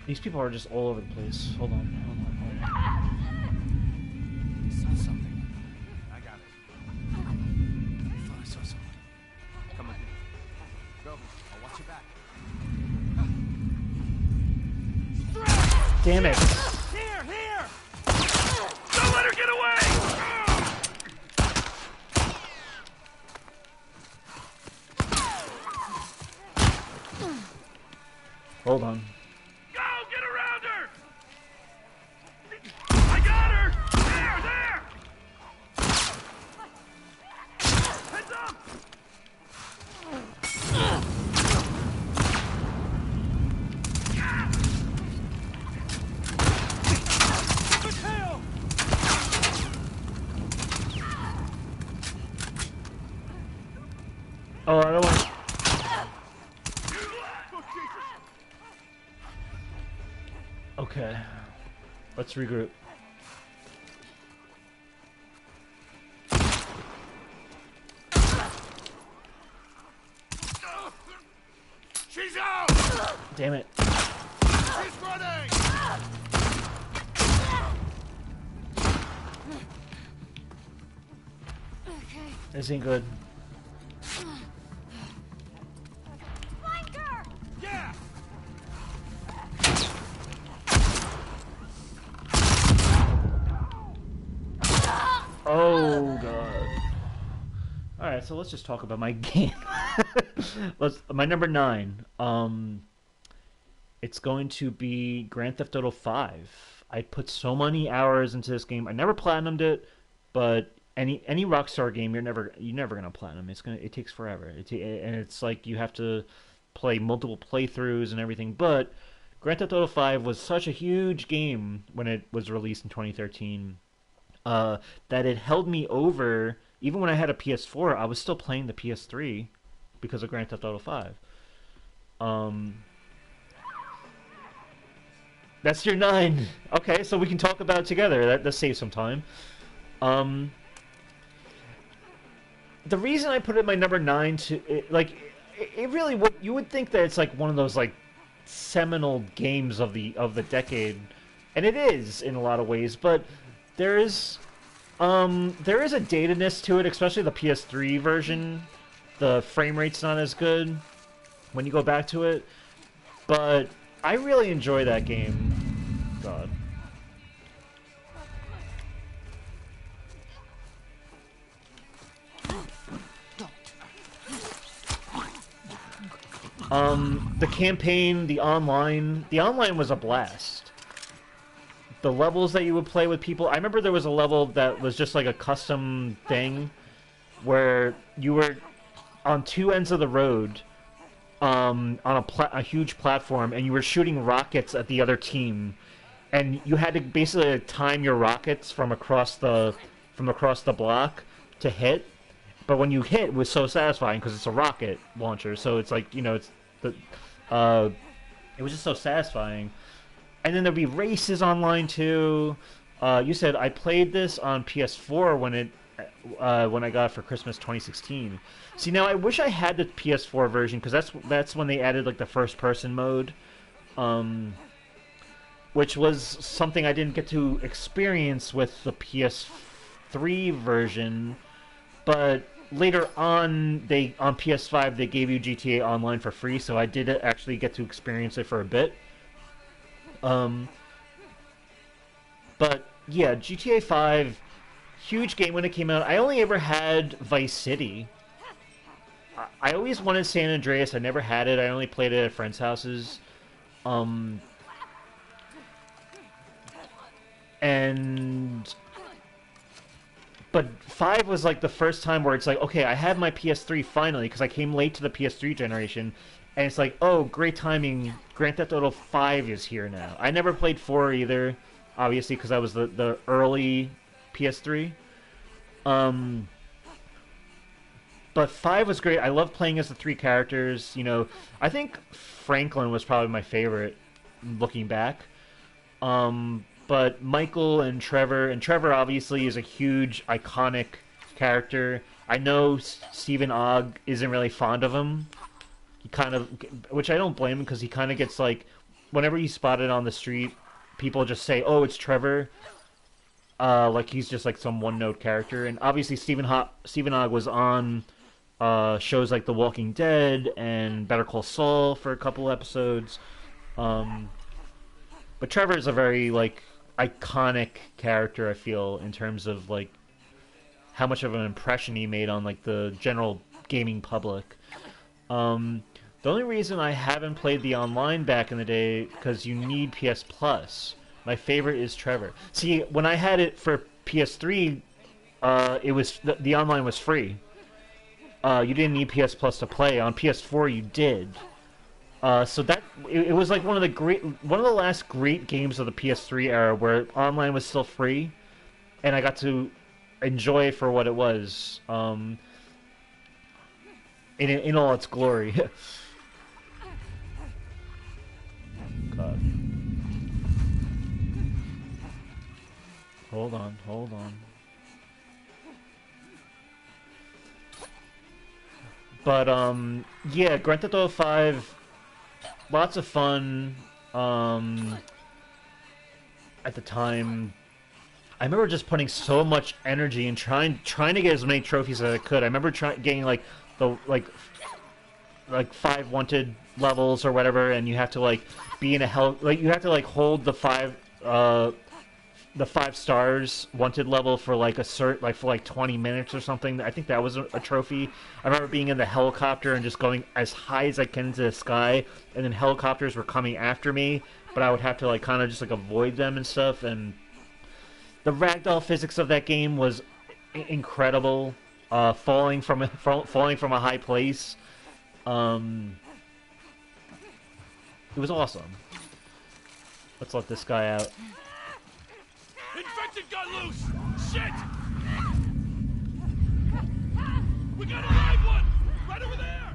These people are just all over the place. Hold on. I saw something. I got it. I thought I saw someone. Come on. Go. I'll watch your back. Damn it. Here! Don't let her get away! Hold on. Go! Get around her! I got her! There! Heads up! Oh, I don't want. Okay, let's regroup. She's out! Damn it. She's running! This ain't good. Flanker! Yeah! Oh god. Alright, so let's just talk about my game. My number 9. It's going to be Grand Theft Auto 5. I put so many hours into this game. I never platinumed it, but any Rockstar game, you're never gonna platinum. It takes forever. And it's like you have to play multiple playthroughs and everything. But Grand Theft Auto 5 was such a huge game when it was released in 2013 that it held me over. Even when I had a PS4, I was still playing the PS3 because of Grand Theft Auto 5. That's your 9. Okay, so we can talk about it together. That saves some time. The reason I put it my number 9 it really you would think that it's like one of those like seminal games of the decade, and it is in a lot of ways, but there is a datedness to it, especially the PS3 version. The frame rate's not as good when you go back to it, but I really enjoy that game. God. The campaign, the online was a blast. the levels that you would play with people. I remember there was a level that was just like a custom thing where you were on two ends of the road, on a huge platform, and you were shooting rockets at the other team, and you had to basically time your rockets from across the block to hit. But when you hit, it was so satisfying because it's a rocket launcher, so it's like, you know, it's the it was just so satisfying. And then there'd be races online too. You said I played this on PS4 when I got it for Christmas 2016. See, now I wish I had the PS4 version because that's when they added like the first person mode, which was something I didn't get to experience with the PS3 version. But later on, on PS5 they gave you GTA Online for free, so I did actually get to experience it for a bit. But yeah, GTA 5, huge game when it came out. I only ever had Vice City. I always wanted San Andreas. I never had it. I only played it at friends' houses. But 5 was like the first time where it's like, okay, I have my PS3 finally, because I came late to the PS3 generation, and it's like, oh, great timing, Grand Theft Auto 5 is here now. I never played 4 either, obviously, because I was the early PS3. But 5 was great. I love playing as the 3 characters. You know, I think Franklin was probably my favorite, looking back. But Michael and Trevor obviously is a huge, iconic character. I know Stephen Ogg isn't really fond of him. He kind of, which I don't blame him, because he kind of gets like, whenever he's spotted on the street, people just say, "Oh, it's Trevor." Like he's just like some one-note character. And obviously Stephen Ogg was on shows like The Walking Dead and Better Call Saul for a couple episodes. But Trevor is a very like iconic character, I feel, in terms of like how much of an impression he made on like the general gaming public. The only reason I haven't played the online back in the day, because you need PS Plus. My favorite is Trevor. See, when I had it for PS3, it was the online was free. You didn't need PS Plus to play. On PS4, you did. So that it was like one of the last great games of the PS3 era where online was still free, and I got to enjoy it for what it was, in all its glory. God. Hold on. But yeah, Grand Theft Auto 5. Lots of fun. At the time, I remember just putting so much energy and trying to get as many trophies as I could. I remember getting like the 5 wanted levels or whatever, and you have to like be in a you have to like hold the 5 stars wanted level for like for 20 minutes or something. I think that was a trophy. I remember being in the helicopter and just going as high as I can into the sky, and then helicopters were coming after me, but I would have to like kind of just like avoid them and stuff. And the ragdoll physics of that game was incredible. Falling from a high place, it was awesome. Let's let this guy out. Infected got loose! Shit! We got a live one! Right over there!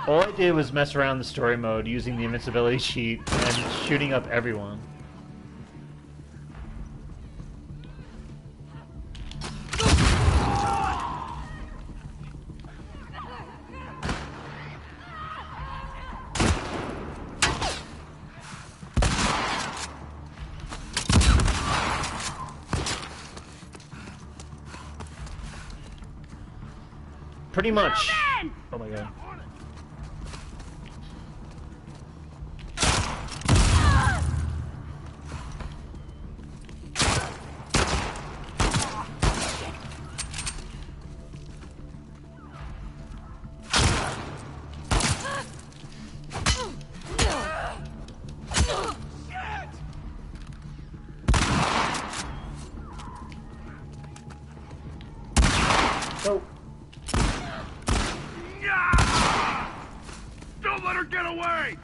All I did was mess around the story mode using the invincibility sheet and shooting up everyone. Pretty much. Oh my god. Go. Yeah! Don't let her get away!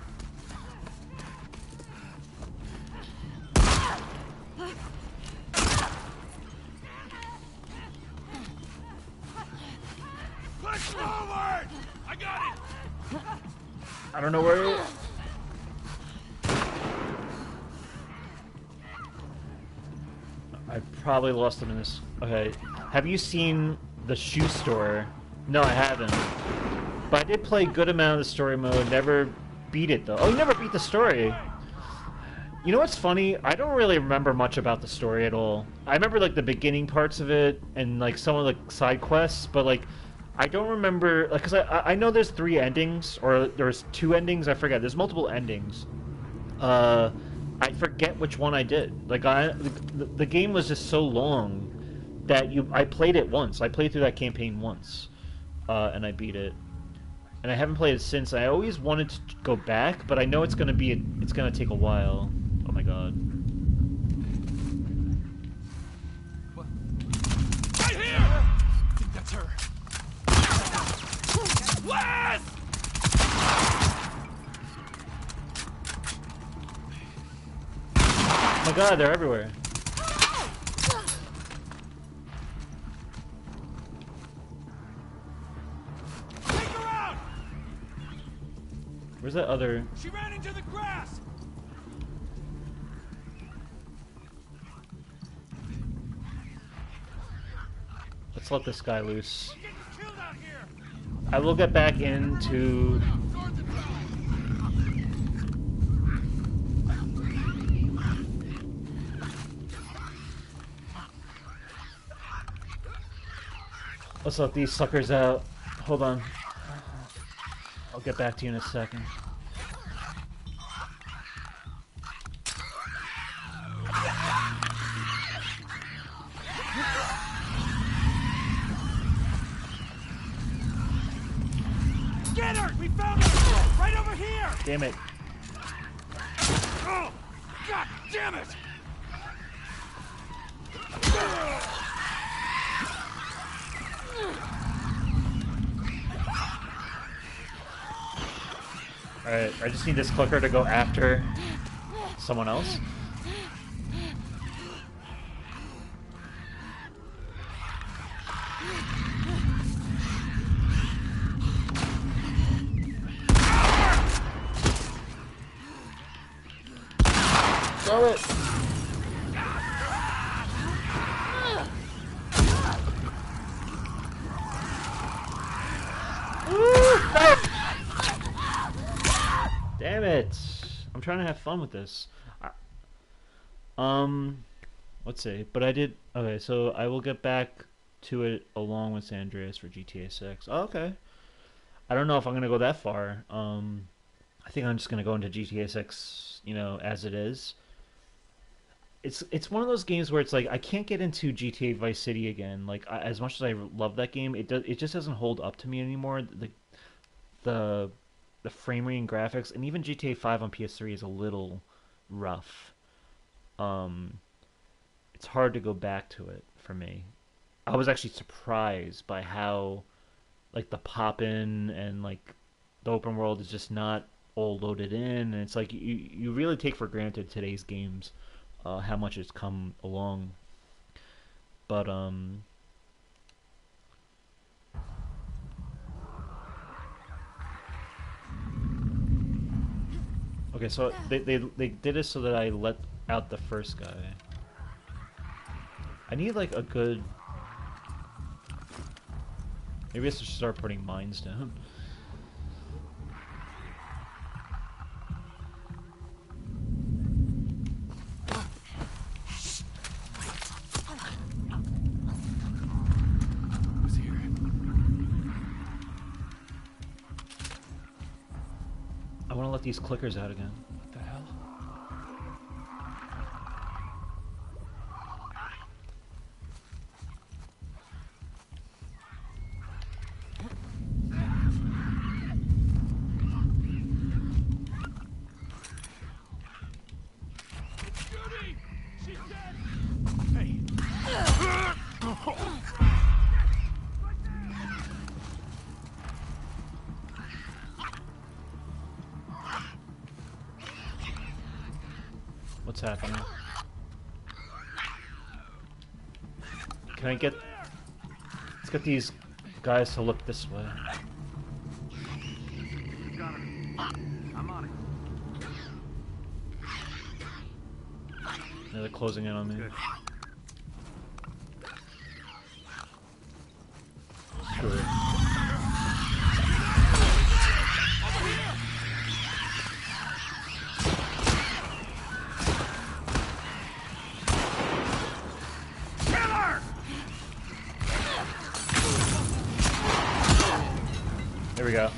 Push forward! I got it! I don't know where it is. I probably lost him in this. Okay. Have you seen the shoe store? No, I haven't. But I did play a good amount of the story mode. Never beat it, though. Oh, you never beat the story. You know what's funny? I don't really remember much about the story at all. I remember, like, the beginning parts of it and, like, some of the side quests, but, like, I don't remember... Like, because I know there's 3 endings, or there's 2 endings, I forget. There's multiple endings. I forget which one I did. Like, the game was just so long that I played it once. I played through that campaign once, and I beat it. And I haven't played it since. I always wanted to go back, but I know it's gonna take a while. Oh my god. What? Right here! I think that's her. Wes! Oh my god, they're everywhere. Take her out! Where's that other... She ran into the grass! Let's let this guy loose. We're getting killed out here! I will get back into... Guard the truck! Let's let these suckers out. Hold on. I'll get back to you in a second. Get her! We found her! Right over here! Damn it. Oh! God damn it! Alright, I just need this clicker to go after someone else. Throw it! Damn it! I'm trying to have fun with this. Let's see. But I did... Okay, so I will get back to it along with San Andreas for GTA 6. Oh, okay. I don't know if I'm going to go that far. I think I'm just going to go into GTA 6, you know, as it is. It's one of those games where it's like, I can't get into GTA Vice City again. Like, as much as I love that game, it just doesn't hold up to me anymore. The frame rate and graphics, and even GTA 5 on PS3 is a little rough. It's hard to go back to it for me. I was actually surprised by how, like, the pop-in and, like, the open world is just not all loaded in, and it's like, you really take for granted today's games, how much it's come along. But, okay, so they did it so that I let out the first guy. I need, like, a good... Maybe I should start putting mines down. Who's here? I want to let these clickers out again. What the hell? Judy! She's dead! Hey! what's happening. Can I get... Let's get these guys to look this way. Got him. I'm on it. Yeah, they're closing in on me. Good. Screw it. There we go.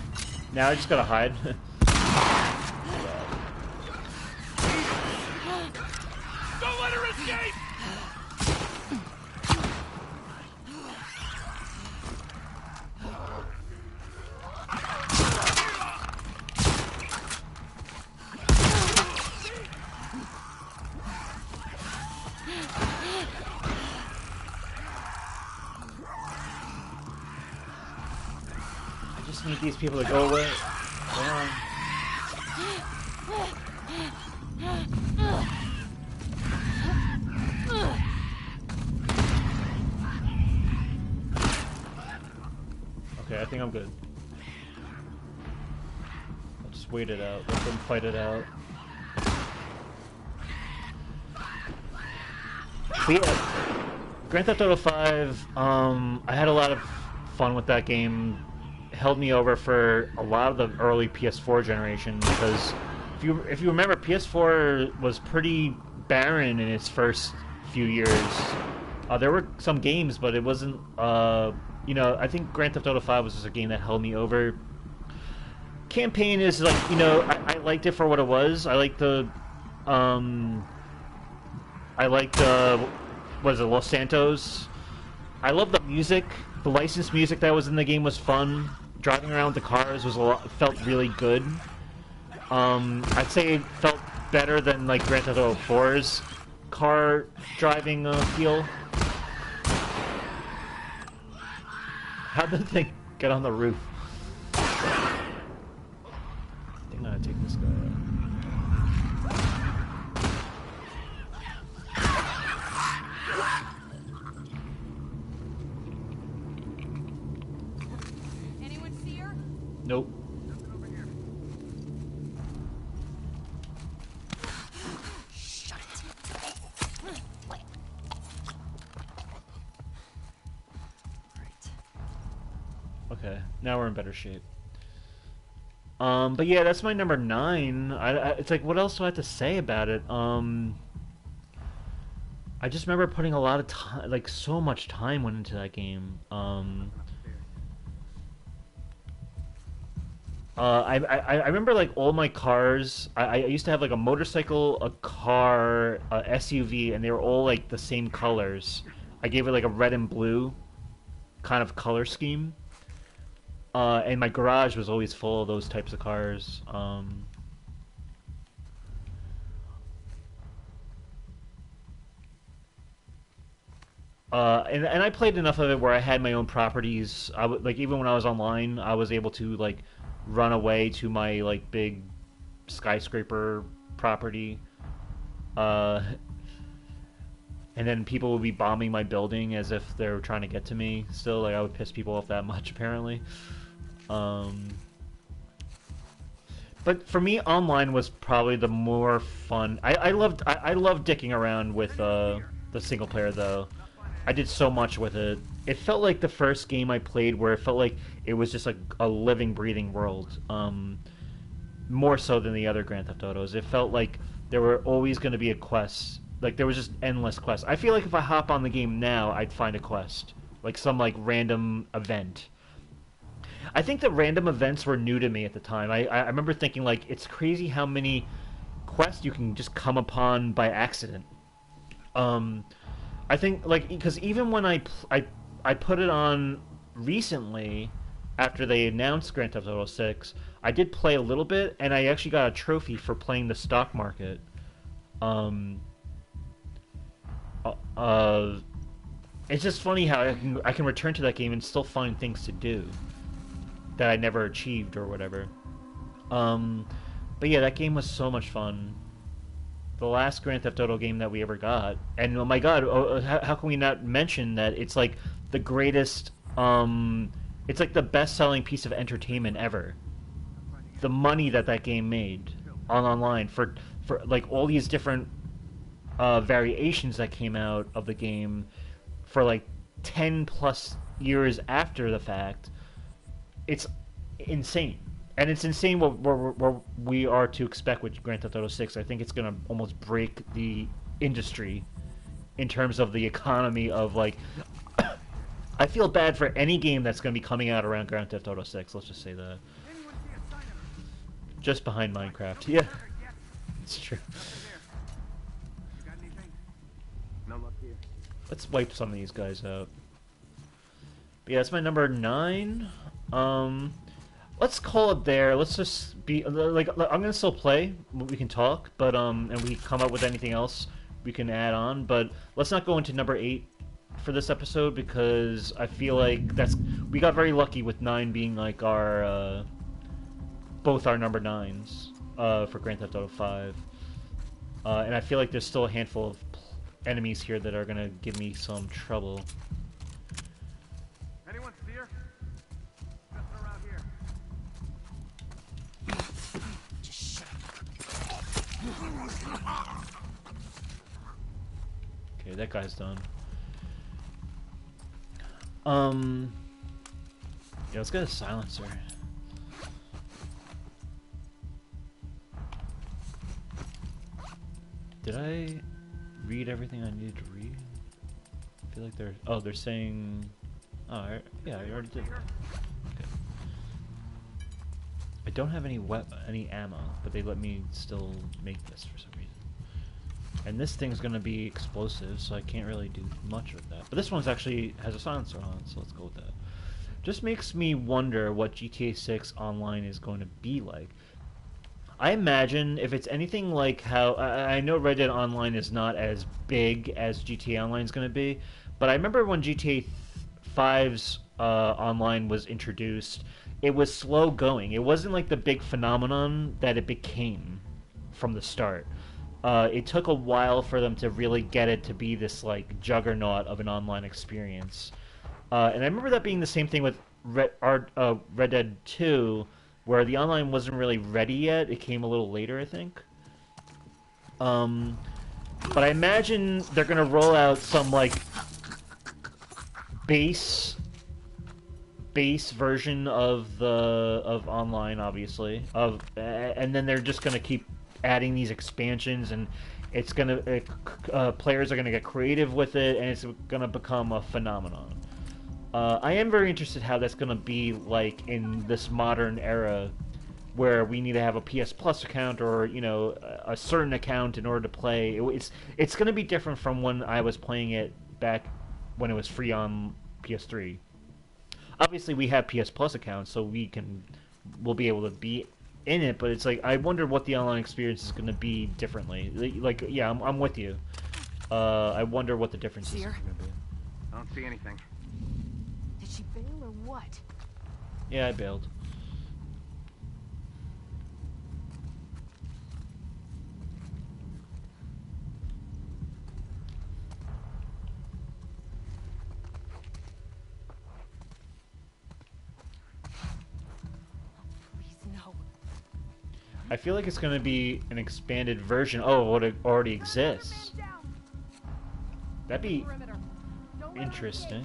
Now I just gotta hide. Don't let her escape! I just need these people to go away. Come on. Okay, I think I'm good. I'll just wait it out. Let them fight it out. But yeah, Grand Theft Auto 5, I had a lot of fun with that game. Held me over for a lot of the early PS4 generation, because if you remember, PS4 was pretty barren in its first few years. There were some games, but it wasn't, you know, I think Grand Theft Auto 5 was just a game that held me over. Campaign is like, you know, I liked it for what it was. I liked the, what is it, Los Santos. I love the music. The licensed music that was in the game was fun. Driving around the cars was felt really good. I'd say it felt better than like Grand Theft Auto 4's car driving feel. How'd the thing get on the roof? I think I'm gonna take this guy out. Anyone see her? Nope. Shut it. Right. Okay, now we're in better shape. But yeah, that's my number 9. It's like, what else do I have to say about it? I just remember putting a lot of time, like so much time went into that game. I remember like all my cars. I used to have like a motorcycle, a car, a SUV, and they were all like the same colors. I gave it like a red and blue kind of color scheme. And my garage was always full of those types of cars. And I played enough of it where I had my own properties. Like even when I was online, I was able to like run away to my like big skyscraper property. And then people would be bombing my building as if they were trying to get to me. Still, like I would piss people off that much apparently. But for me, online was probably the more fun. I loved dicking around with the single player though. I did so much with it. It felt like the first game I played where it felt like it was just like a living, breathing world. More so than the other Grand Theft Autos. It felt like there were always going to be a quest. Like there was just endless quests. I feel like if I hop on the game now, I'd find a quest. Like some like random event. I think the random events were new to me at the time. I remember thinking like, it's crazy how many quests you can just come upon by accident. I think like because even when I put it on recently after they announced Grand Theft Auto 6, I did play a little bit and I actually got a trophy for playing the stock market. It's just funny how I can return to that game and still find things to do that I never achieved or whatever. But yeah, that game was so much fun. the last Grand Theft Auto game that we ever got. And oh my god, how can we not mention that it's like the greatest, it's like the best-selling piece of entertainment ever. The money that game made online for like all these different variations that came out of the game for like 10 plus years after the fact. It's insane. And it's insane what we are to expect with Grand Theft Auto 6. I think it's going to almost break the industry in terms of the economy of, like... I feel bad for any game that's going to be coming out around Grand Theft Auto 6. Let's just say that. Just behind Minecraft. Yeah. It's true. No luck here. Let's wipe some of these guys out. But yeah, that's my number 9. Let's call it there. Let's just be like I'm gonna still play. We can talk, but and we come up with anything else we can add on. But let's not go into number 8 for this episode because I feel like we got very lucky with 9 being like our both our number 9s for Grand Theft Auto 5, and I feel like there's still a handful of enemies here that are gonna give me some trouble. Anyone see her? Nothing around here. Okay, that guy's done. Yeah, let's get a silencer. Did I read everything I needed to read? I feel like they're saying... Oh, yeah, I already did. Okay. I don't have any ammo, but they let me still make this for some reason. And this thing's gonna be explosive, so I can't really do much with that. But this one's actually has a silencer on, so let's go with that. Just makes me wonder what GTA 6 Online is going to be like. I imagine if it's anything like how... I know Red Dead Online is not as big as GTA Online is going to be, but I remember when GTA 5's Online was introduced, it was slow going. It wasn't like the big phenomenon that it became from the start. It took a while for them to really get it to be this like juggernaut of an online experience. And I remember that being the same thing with Red Dead 2, where the online wasn't really ready yet. It came a little later, I think. But I imagine they're gonna roll out some like base version of online, obviously, and then they're just gonna keep adding these expansions, and it's gonna players are gonna get creative with it, and it's gonna become a phenomenon. I am very interested how that's gonna be like in this modern era, where we need to have a PS Plus account or a certain account in order to play. It's gonna be different from when I was playing it back when it was free on PS3. Obviously, we have PS Plus accounts, so we'll be able to be in it, but it's like I wonder what the online experience is going to be differently. Like, yeah, I'm with you. I wonder what the difference is going to be. I don't see anything. Did she bail or what? Yeah, I bailed. I feel like it's going to be an expanded version of what already exists. That'd be interesting.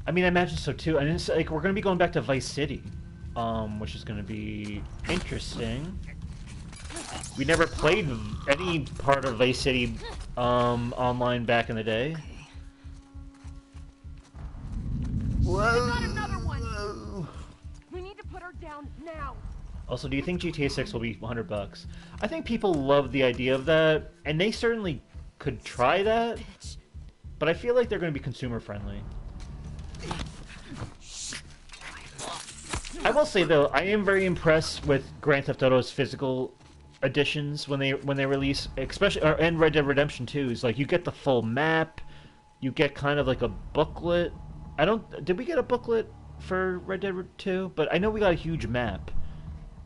I mean, I imagine so too. And it's like we're going to be going back to Vice City, which is going to be interesting. We never played any part of Vice City online back in the day. Whoa! I got another one. We need to put her down now. Also, do you think GTA 6 will be $100? I think people love the idea of that, and they certainly could try that. But I feel like they're going to be consumer friendly. I will say though, I am very impressed with Grand Theft Auto's physical editions when they release, especially and Red Dead Redemption 2 is like you get the full map, you get kind of like a booklet. I don't. Did we get a booklet for Red Dead 2? But I know we got a huge map.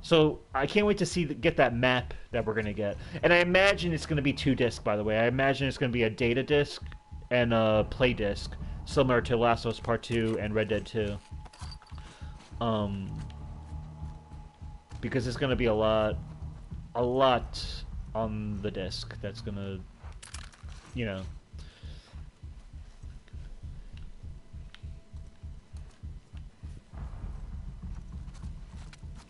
So I can't wait to get that map that we're gonna get. And I imagine it's gonna be 2 disc, by the way. I imagine it's gonna be a data disc and a play disc, similar to Last of Us Part 2 and Red Dead 2. Because it's gonna be a lot on the disc. That's gonna, you know.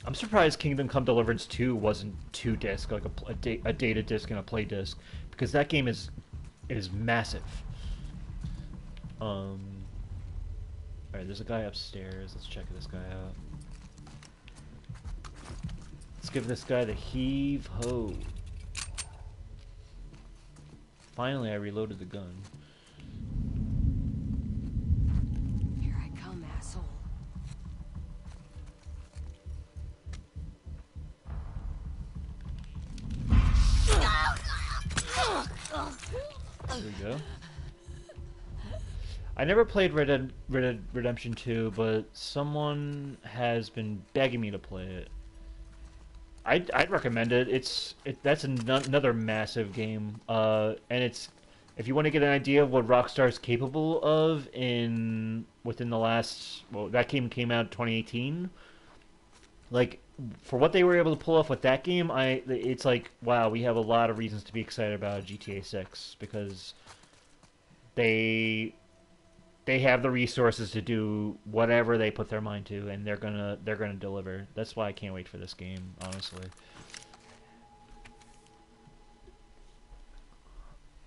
I'm surprised Kingdom Come Deliverance 2 wasn't 2 disc, like a data disc and a play disc, because that game is massive. Alright, there's a guy upstairs. Let's check this guy out. Let's give this guy the heave ho. Finally, I reloaded the gun. Here I come, asshole. There we go. I never played Red Dead Redemption 2, but someone has been begging me to play it. I'd recommend it. That's another massive game, and it's, if you want to get an idea of what Rockstar is capable of within the last, well, that game came out in 2018. Like, for what they were able to pull off with that game, it's like, wow, we have a lot of reasons to be excited about GTA 6, because they have the resources to do whatever they put their mind to, and they're gonna deliver. That's why I can't wait for this game, honestly.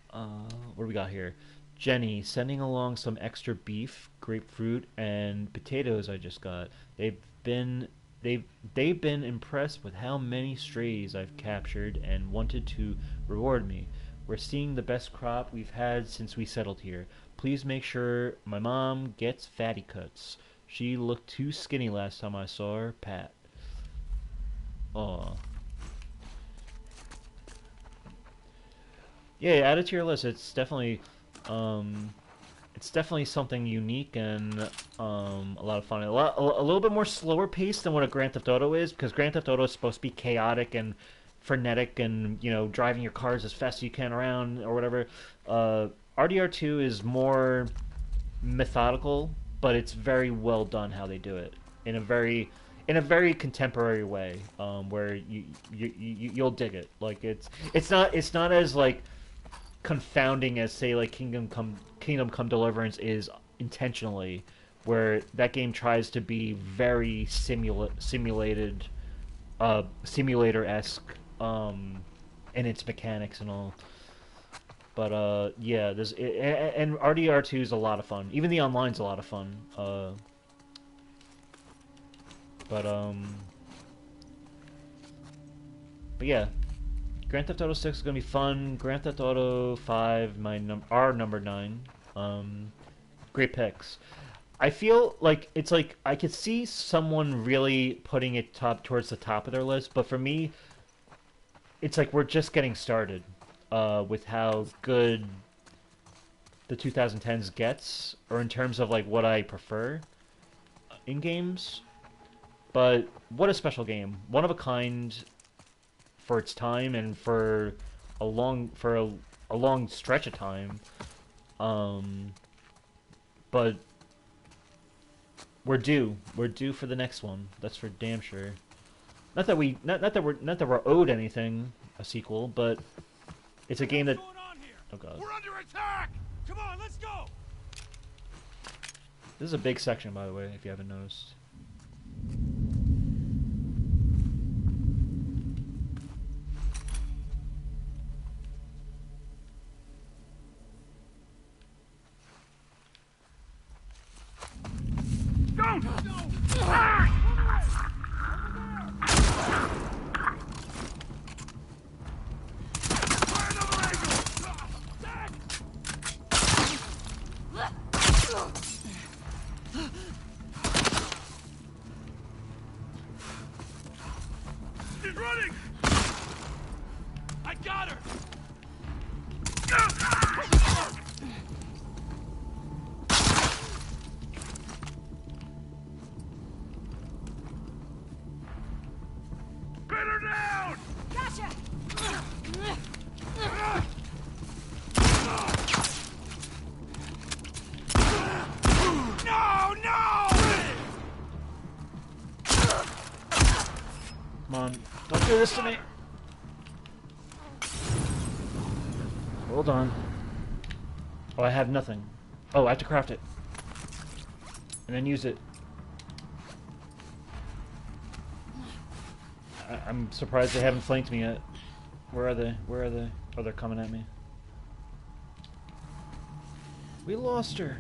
What do we got here? Jenny sending along some extra beef, grapefruit, and potatoes I just got. They've been impressed with how many strays I've captured and wanted to reward me. We're seeing the best crop we've had since we settled here. Please make sure my mom gets fatty cuts. She looked too skinny last time I saw her, Pat. Aw. Yeah, add it to your list. It's definitely something unique and a lot of fun. A little bit more slower paced than what a Grand Theft Auto is, because Grand Theft Auto is supposed to be chaotic and frenetic and, you know, driving your cars as fast as you can around or whatever. RDR2 is more methodical, but it's very well done how they do it in a very contemporary way, where you'll dig it. Like, it's not as like confounding as, say, like Kingdom Come Deliverance is intentionally, where that game tries to be very simulated, simulator-esque in its mechanics and all. But yeah, and RDR2 is a lot of fun. Even the online's a lot of fun. But yeah, Grand Theft Auto 6 is gonna be fun. Grand Theft Auto 5, our number 9. Great picks. I feel like it's like I could see someone really putting it towards the top of their list, but for me, it's like we're just getting started with how good the 2010s gets, or in terms of like what I prefer in games. But what a special game, one of a kind for its time and for a long stretch of time. But we're due for the next one. That's for damn sure. Not that we're owed anything, a sequel, but it's a game that. What's going on here? Oh god. We're under attack! Come on, let's go! This is a big section, by the way, if you haven't noticed. Don't! Ah! Fire another angle! Dad! She's running! I got her! Come on. Don't do this to me. Hold on. Oh, I have nothing. Oh, I have to craft it. And then use it. I'm surprised they haven't flanked me yet. Where are they? Where are they? Oh, they're coming at me. We lost her.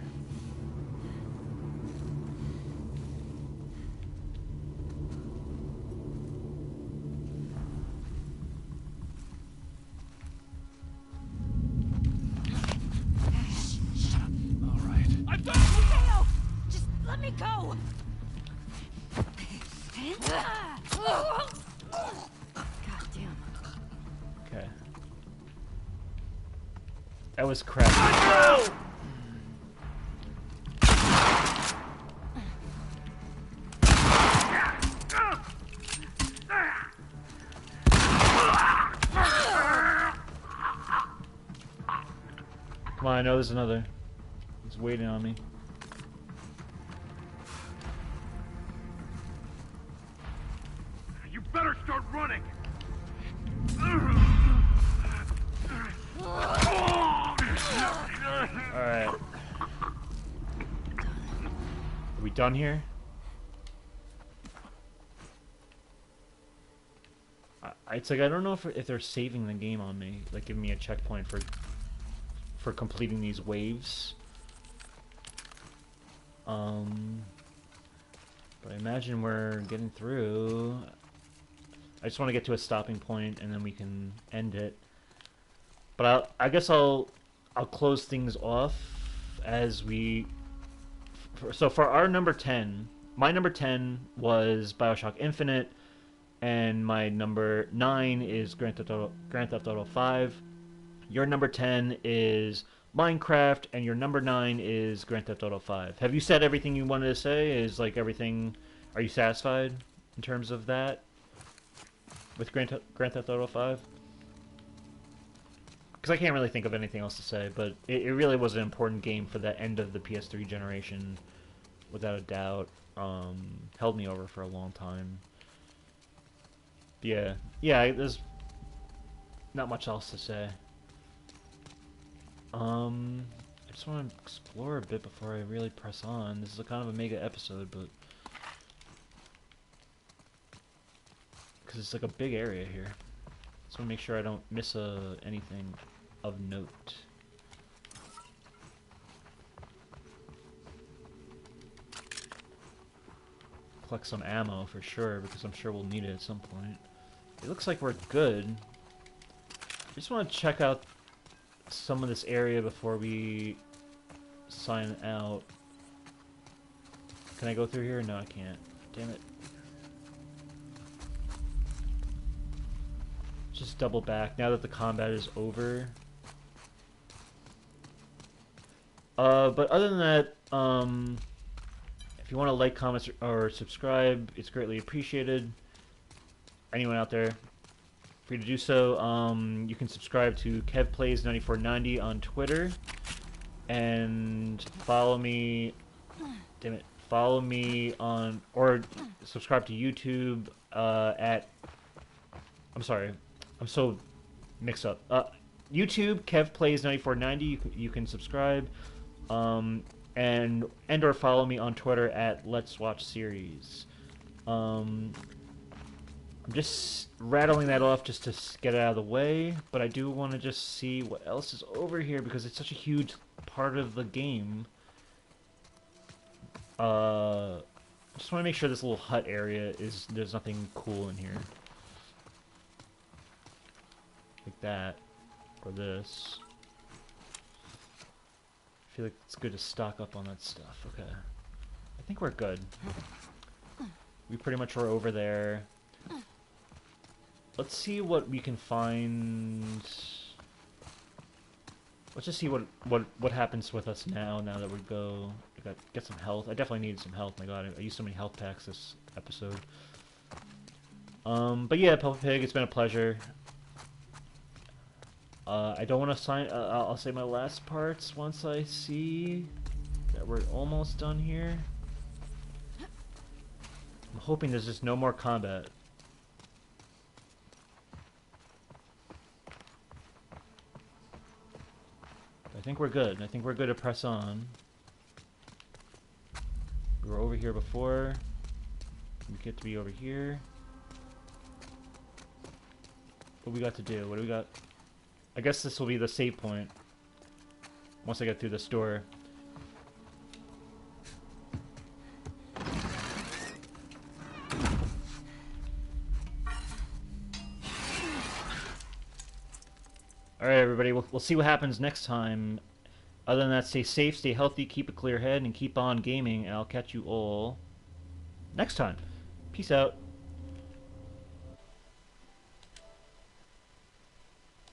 All right. I'm done! Mateo! Just let me go! God damn. Okay. That was crap. Come on, I know there's another. He's waiting on me. You better start running! Alright. Are we done here? It's like I don't know if they're saving the game on me, like giving me a checkpoint for completing these waves. But I imagine we're getting through. I just want to get to a stopping point and then we can end it. But I guess I'll close things off as we. So for our number 10, my number 10 was BioShock Infinite, and my number 9 is Grand Theft Auto 5. Your number 10 is Minecraft, and your number 9 is Grand Theft Auto 5. Have you said everything you wanted to say? Is like everything? Are you satisfied in terms of that with Grand Theft Auto 5? Because I can't really think of anything else to say, but it really was an important game for the end of the PS3 generation, without a doubt. Held me over for a long time. Yeah, there's not much else to say. I just want to explore a bit before I really press on. This is a kind of a mega episode, but because it's like a big area here, so I want to make sure I don't miss anything of note. Collect some ammo for sure, because I'm sure we'll need it at some point. It looks like we're good. I just want to check out some of this area before we sign out. Can I go through here? No, I can't. Damn it. Just double back now that the combat is over. But other than that, if you want to like, comment, or subscribe, it's greatly appreciated. Anyone out there, free to do so. You can subscribe to KevPlays9490 on Twitter, and follow me. Damn it! Follow me on, or subscribe to YouTube at. I'm sorry, I'm so mixed up. YouTube KevPlays9490. You can subscribe, and or follow me on Twitter at Let's Watch Series. I'm just rattling that off just to get it out of the way, but I do want to just see what else is over here because it's such a huge part of the game. Just want to make sure this little hut area there's nothing cool in here. Like that. Or this. I feel like it's good to stock up on that stuff. Okay. I think we're good. We pretty much were over there. Let's see what we can find. Let's just see what happens with us now that we go. We get some health. I definitely need some health. My god, I used so many health packs this episode. But yeah, Peppa Pig, it's been a pleasure. I don't want to sign. I'll say my last parts once I see that we're almost done here. I'm hoping there's just no more combat. think we're good. I think we're good to press on. We were over here before. We get to be over here. What we got to do? What do we got? I guess this will be the save point. Once I get through this door. Alright, everybody, we'll see what happens next time. Other than that, stay safe, stay healthy, keep a clear head, and keep on gaming. And I'll catch you all next time. Peace out.